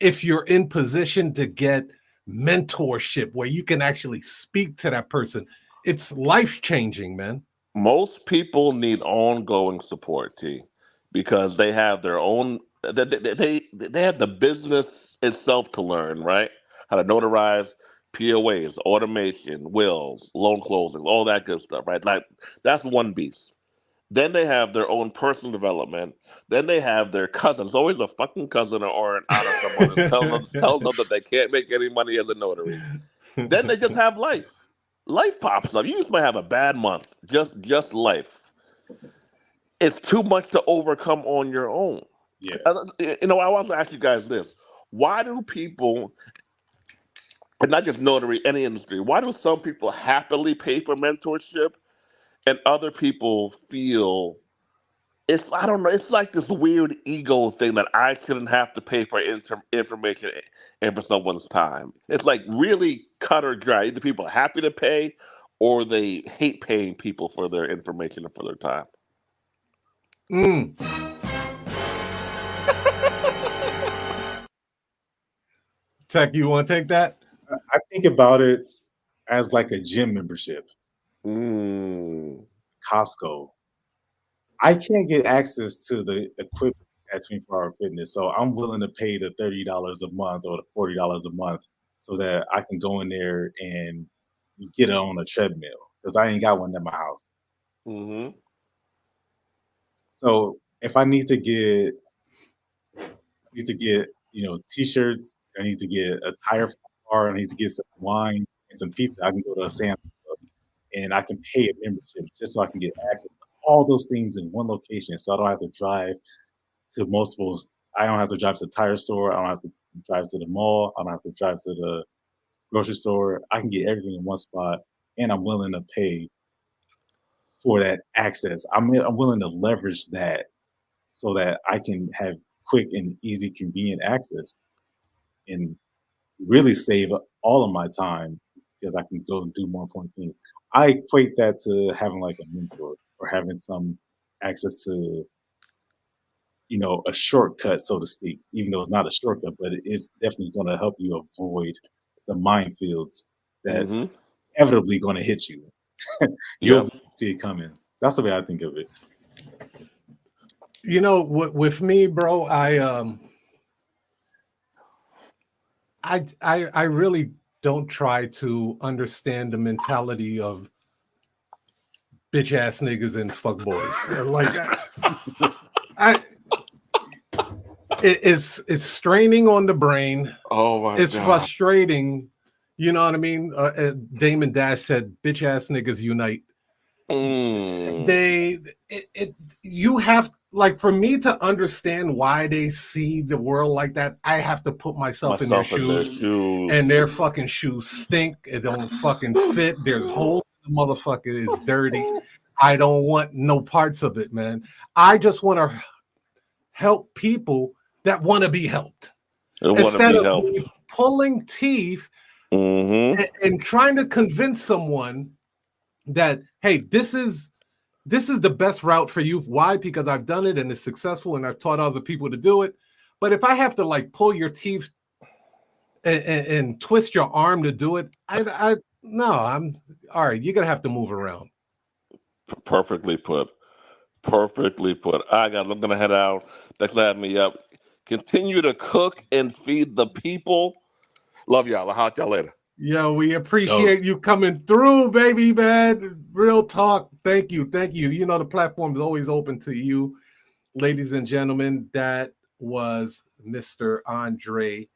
if you're in position to get mentorship where you can actually speak to that person. It's life-changing, man. Most people need ongoing support, T, because they have their own, they have the business itself to learn, right? How to notarize POAs, automation, wills, loan closings, all that good stuff, right? Like, that's one beast. Then they have their own personal development. Then they have their cousins, always a fucking cousin or an aunt or someone who's telling them that they can't make any money as a notary. Then they just have life. Life pops up. You just might have a bad month. Just life. It's too much to overcome on your own. Yeah. You know, I want to ask you guys this. Why do people, and not just notary, any industry, why do some people happily pay for mentorship and other people feel I don't know, it's like this weird ego thing that I shouldn't have to pay for information and for someone's time. It's like really cut or dry. Either people are happy to pay or they hate paying people for their information and for their time. TEKK, you want to take that? I think about it as like a gym membership. Costco. I can't get access to the equipment at 24-Hour Fitness, so I'm willing to pay the $30 a month or the $40 a month so that I can go in there and get it on a treadmill, because I ain't got one at my house. So if I need to get t-shirts, I need to get a tire for my car, I need to get some wine and some pizza, I can go to a Sam's Club and I can pay a membership just so I can get access to all those things in one location, so I don't have to drive to multiples. I don't have to drive to the tire store. I don't have to drive to the mall. I don't have to drive to the grocery store. I can get everything in one spot, and I'm willing to pay for that access. I'm willing to leverage that so that I can have quick and easy, convenient access, and really save all of my time because I can go and do more important things. I equate that to having like a mentor or having some access to, a shortcut, so to speak, even though it's not a shortcut, but it's definitely going to help you avoid the minefields that inevitably going to hit you. You'll see it coming. That's the way I think of it. You know, with me, bro, I really don't try to understand the mentality of bitch ass niggas and fuck boys. Like it's straining on the brain. Oh my It's God. frustrating. You know what I mean? Damon Dash said, "Bitch ass niggas unite." You have, like, for me to understand why they see the world like that, I have to put myself in their shoes. And their fucking shoes stink. It don't fucking fit. There's holes in the motherfucker. It's dirty. I don't want no parts of it, man. I just want to help people that want to be helped. Instead of pulling teeth and trying to convince someone that, hey, this is the best route for you. Why? Because I've done it and it's successful and I've taught other people to do it. But if I have to like pull your teeth and twist your arm to do it, no, I'm all right. You're gonna have to move around. Perfectly put. Perfectly put. I'm gonna head out. That glad me up. Continue to cook and feed the people. Love y'all. I'll holler y'all later. Yo, we appreciate you coming through, baby, man. Real talk. Thank you. Thank you. You know, the platform is always open to you, ladies and gentlemen. That was Mr. Andre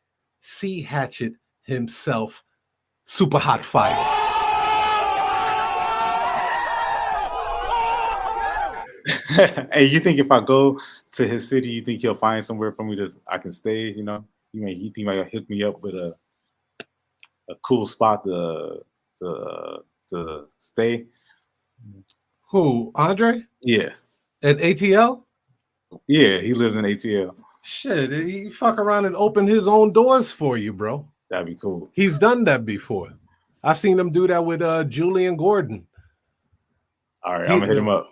C. Hatchet himself. Super hot fire. Hey, you think if I go to his city, you think he'll find somewhere for me I can stay? You know, he might hook me up with a cool spot to stay. Who, Andre? Yeah. At ATL? Yeah, he lives in ATL. Shit, he fuck around and open his own doors for you, bro. That'd be cool. He's done that before. I've seen him do that with Julian Gordon. All right, I'm gonna hit him up.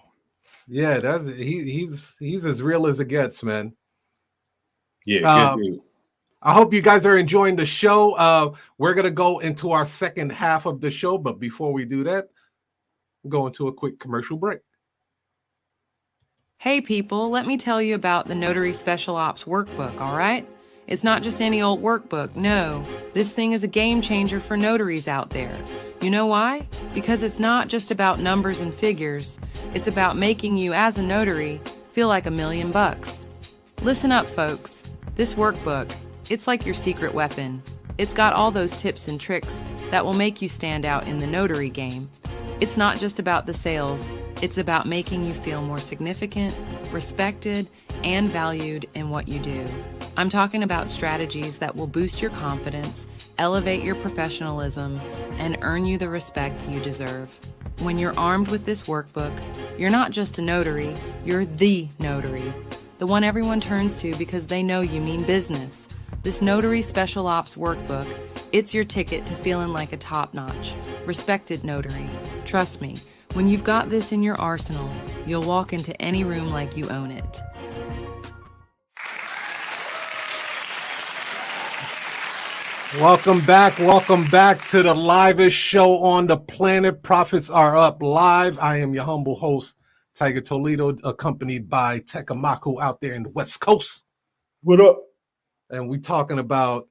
Yeah, he's as real as it gets, man. Yeah, good dude. I hope you guys are enjoying the show. We're gonna go into our second half of the show, but before we do that, go into a quick commercial break. Hey people, let me tell you about the Notary Special Ops Workbook, all right? It's not just any old workbook, no. This thing is a game changer for notaries out there. You know why? Because it's not just about numbers and figures. It's about making you, as a notary, feel like $1 million. Listen up, folks. This workbook, it's like your secret weapon. It's got all those tips and tricks that will make you stand out in the notary game. It's not just about the sales. It's about making you feel more significant, respected, and valued in what you do. I'm talking about strategies that will boost your confidence, elevate your professionalism, and earn you the respect you deserve. When you're armed with this workbook, you're not just a notary, you're the notary. The one everyone turns to because they know you mean business. This Notary Special Ops Workbook, it's your ticket to feeling like a top-notch, respected notary. Trust me, when you've got this in your arsenal, you'll walk into any room like you own it. Welcome back to the livest show on the planet. Profits are up live. I am your humble host, Tiger Toledo, accompanied by TEKK AMAKU out there in the West Coast. What up? And we're talking about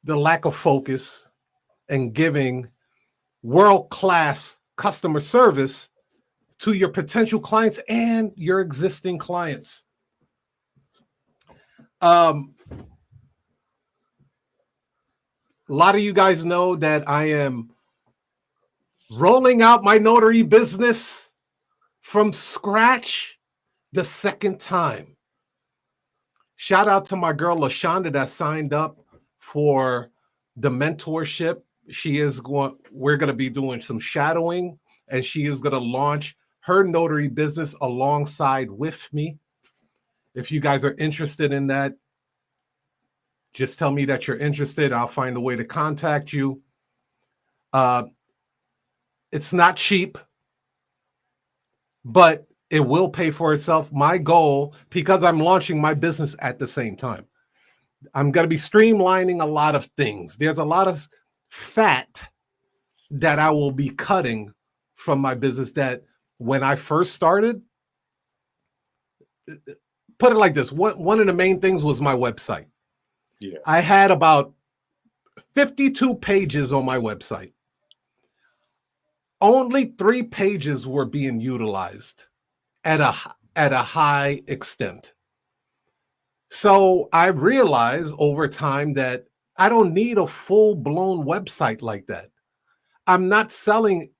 the lack of focus and giving world-class customer service to your potential clients and your existing clients. A lot of you guys know that I am rolling out my notary business from scratch the second time. Shout out to my girl LaShonda that signed up for the mentorship. We're going to be doing some shadowing, and she is going to launch her notary business alongside with me. If you guys are interested in that, just tell me that you're interested. I'll find a way to contact you. It's not cheap, but it will pay for itself. My goal, because I'm launching my business at the same time, I'm going to be streamlining a lot of things. There's a lot of fat that I will be cutting from my business that when I first started, put it like this. One of the main things was my website. Yeah. I had about 52 pages on my website. only 3 pages were being utilized at a high extent. So I realized over time that I don't need a full-blown website like that. I'm not selling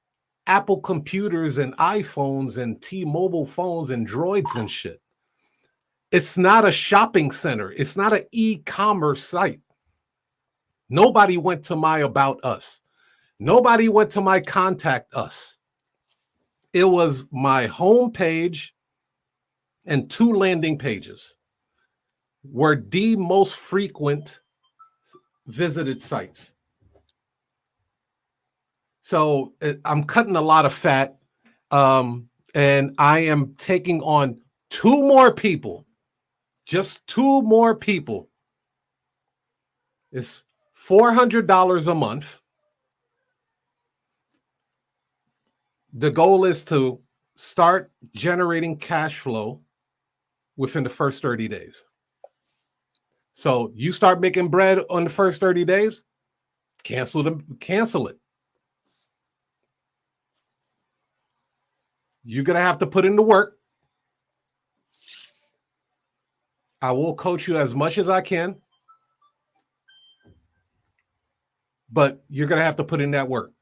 Apple computers and iPhones and T-Mobile phones and Droids and shit. It's not a shopping center. It's not an e-commerce site. Nobody went to my About Us. Nobody went to my Contact Us. It was my home page and 2 landing pages were the most frequent visited sites. So I'm cutting a lot of fat, and I am taking on 2 more people, just 2 more people. It's $400 a month. The goal is to start generating cash flow within the first 30 days. So you start making bread on the first 30 days, cancel it. You're going to have to put in the work. I will coach you as much as I can, but you're going to have to put in that work.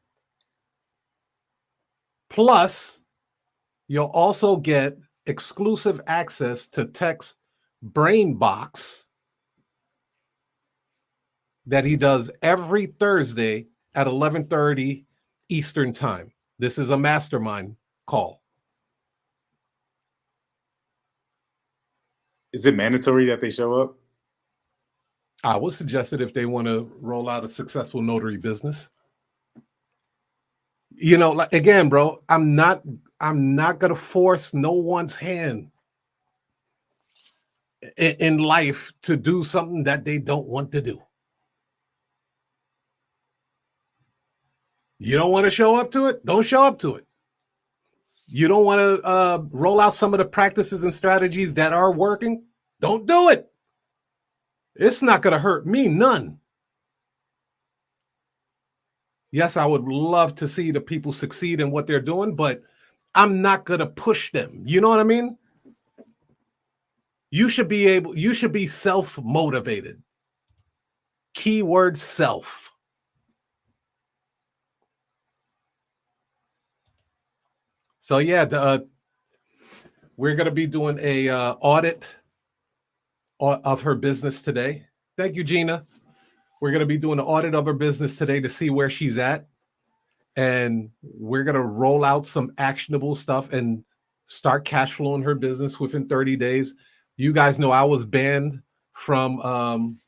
Plus, you'll also get exclusive access to TEKK's Brain Box that he does every Thursday at 11:30 Eastern Time. This is a mastermind call. Is it mandatory that they show up? I would suggest it if they want to roll out a successful notary business. You know, like, again, bro, I'm not going to force no one's hand in life to do something that they don't want to do. You don't want to show up to it? Don't show up to it. You don't want to roll out some of the practices and strategies that are working? Don't do it. It's not going to hurt me none. Yes, I would love to see the people succeed in what they're doing, but I'm not going to push them. You know what I mean? You should be self-motivated. Keyword self. So yeah, we're going to be doing a audit of her business today. Thank you, Gina. We're going to be doing an audit of her business today to see where she's at. And we're going to roll out some actionable stuff and start cash flowing her business within 30 days. You guys know I was banned from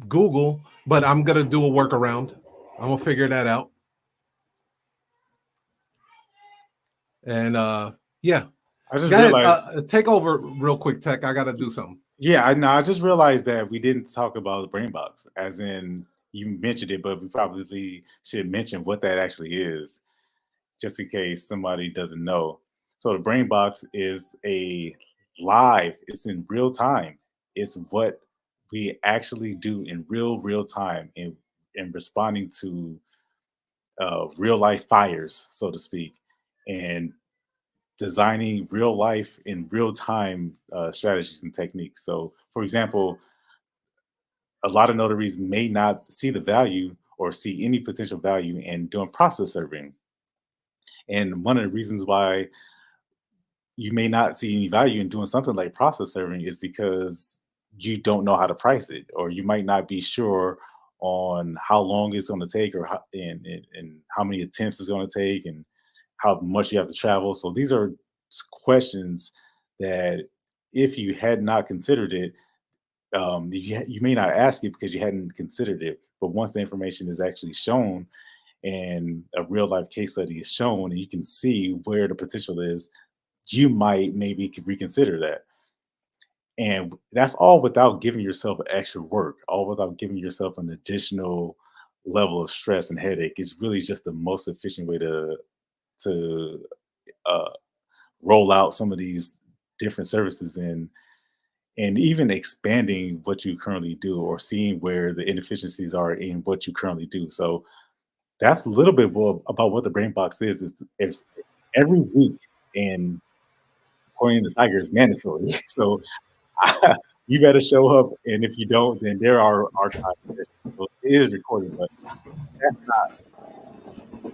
Google, but I'm going to do a workaround. I'm going to figure that out. And yeah. I just realized, take over real quick, Tech. I got to do something. Yeah, I know. I just realized that we didn't talk about the brain box, as in you mentioned it, but we probably should mention what that actually is, just in case somebody doesn't know. So the brain box is it's in real time. It's what we actually do in real time in responding to real life fires, so to speak, and designing real life in real time strategies and techniques. So, for example, a lot of notaries may not see the value or see any potential value in doing process serving. And one of the reasons why you may not see any value in doing something like process serving is because you don't know how to price it, or you might not be sure on how long it's going to take, or and how many attempts it's going to take, and how much you have to travel. So these are questions that if you had not considered it, you may not ask it because you hadn't considered it. But once the information is actually shown and a real life case study is shown and you can see where the potential is, you might maybe reconsider that. And that's all without giving yourself extra work, all without giving yourself an additional level of stress and headache. Is really just the most efficient way to roll out some of these different services. And and even expanding what you currently do or seeing where the inefficiencies are in what you currently do. So that's a little bit more about what the brain box is. It's every week, and according to Tiger, is mandatory. So you got to show up, and if you don't, then there are archives. So it is recorded, but that's not.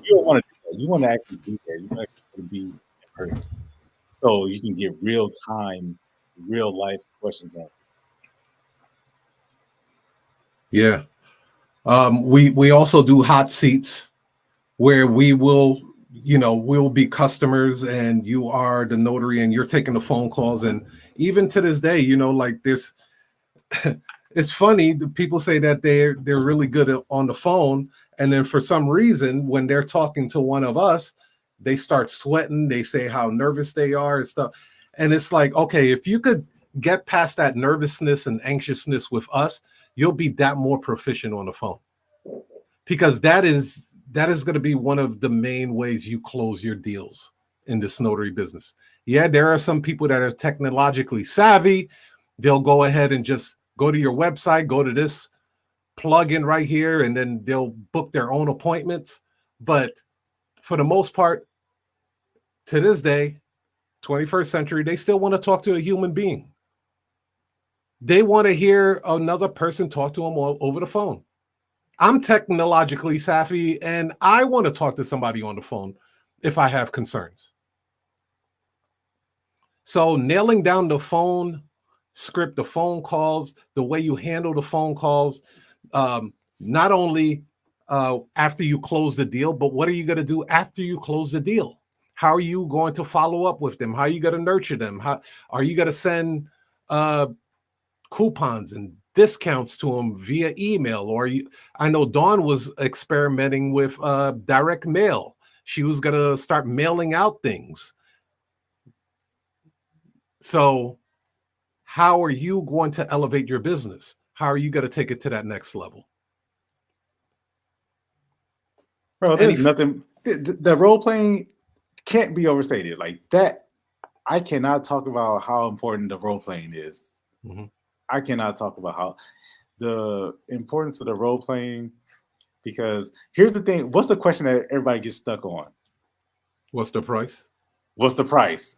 You don't want to do that. You want to actually be there. You want to be in person, so you can get real time, real life questions answered. Yeah. We also do hot seats where we will, we'll be customers and you are the notary and you're taking the phone calls. And even to this day, like this, it's funny. The people say that they're really good on the phone. And then for some reason, when they're talking to one of us, they start sweating. They say how nervous they are and stuff. And it's like, okay, if you could get past that nervousness and anxiousness with us, you'll be that more proficient on the phone, because that is going to be one of the main ways you close your deals in this notary business. Yeah, there are some people that are technologically savvy. They'll go ahead and just go to your website, go to this plugin right here, and then they'll book their own appointments. But for the most part, to this day, 21st century, they still want to talk to a human being. They want to hear another person talk to them over the phone. I'm technologically savvy, and I want to talk to somebody on the phone if I have concerns. So nailing down the phone script, the phone calls, the way you handle the phone calls, not only after you close the deal, but what are you going to do after you close the deal? How are you going to follow up with them? How are you going to nurture them? How are you going to send coupons and discounts to them via email? Or I know Dawn was experimenting with direct mail. She was going to start mailing out things. So how are you going to elevate your business? How are you going to take it to that next level? Bro, there's nothing. The role playing can't be overstated like that. I cannot talk about how important the role playing is. Mm-hmm. I cannot talk about how the importance of the role playing, because here's the thing. What's the question that everybody gets stuck on? What's the price? What's the price?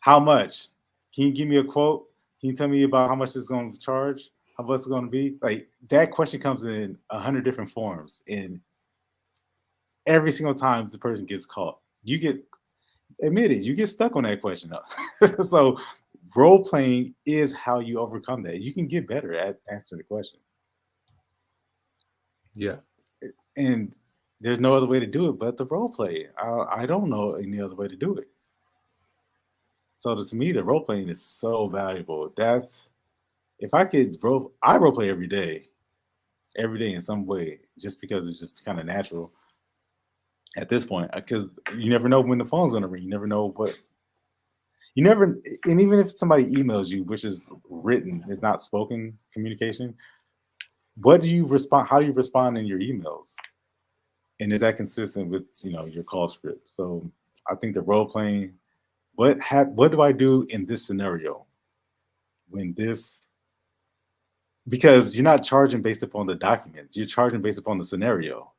How much? Can you give me a quote? Can you tell me about how much it's going to charge? How much it's going to be? Like, that question comes in 100 different forms, and every single time the person gets caught, you get stuck on that question. So role playing is how you overcome that. You can get better at answering the question. Yeah. And there's no other way to do it but the role play. I don't know any other way to do it. So to me, the role playing is so valuable. That's, if I could I role play every day in some way, just because it's just kind of natural at this point, because you never know when the phone's going to ring. You never know and even if somebody emails you, which is written, it's not spoken communication, what do you respond? How do you respond in your emails? And is that consistent with, your call script? So I think the role playing, what do I do in this scenario? Because you're not charging based upon the documents, you're charging based upon the scenario.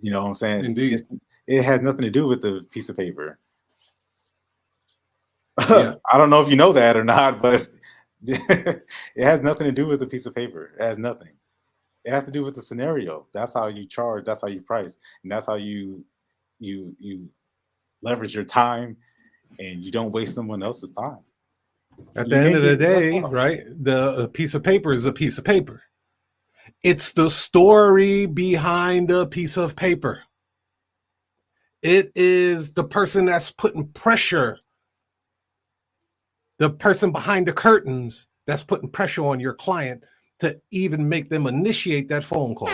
You know what I'm saying? Indeed. It has nothing to do with the piece of paper. Yeah. I don't know if you know that or not, but it has nothing to do with the piece of paper. It has nothing. It has to do with the scenario. That's how you charge. That's how you price, and that's how you leverage your time, and you don't waste someone else's time. At the end of the day, right? The piece of paper is a piece of paper. It's the story behind the piece of paper. It is the person that's putting pressure, the person behind the curtains that's putting pressure on your client to even make them initiate that phone call.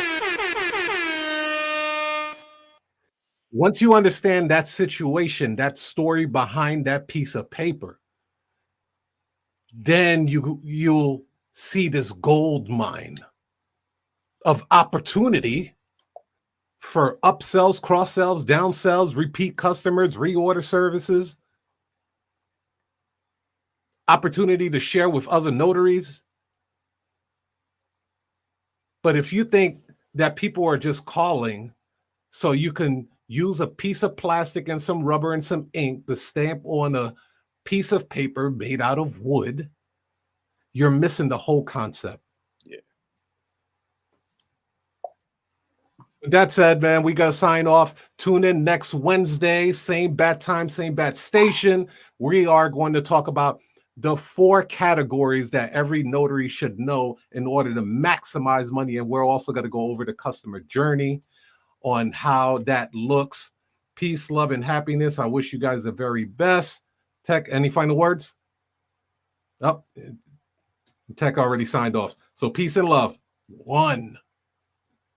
Once you understand that situation, that story behind that piece of paper, then you'll see this gold mine of opportunity for upsells, cross-sells, downsells, repeat customers, reorder services. opportunity to share with other notaries. But if you think that people are just calling so you can use a piece of plastic and some rubber and some ink to stamp on a piece of paper made out of wood, you're missing the whole concept. Yeah. With that said, man, we got to sign off. Tune in next Wednesday, same bat time, same bat station. We are going to talk about the 4 categories that every notary should know in order to maximize money. And we're also going to go over the customer journey on how that looks. Peace, love, and happiness. I wish you guys the very best. TEKK, any final words? Oh, TEKK already signed off. So peace and love. 1.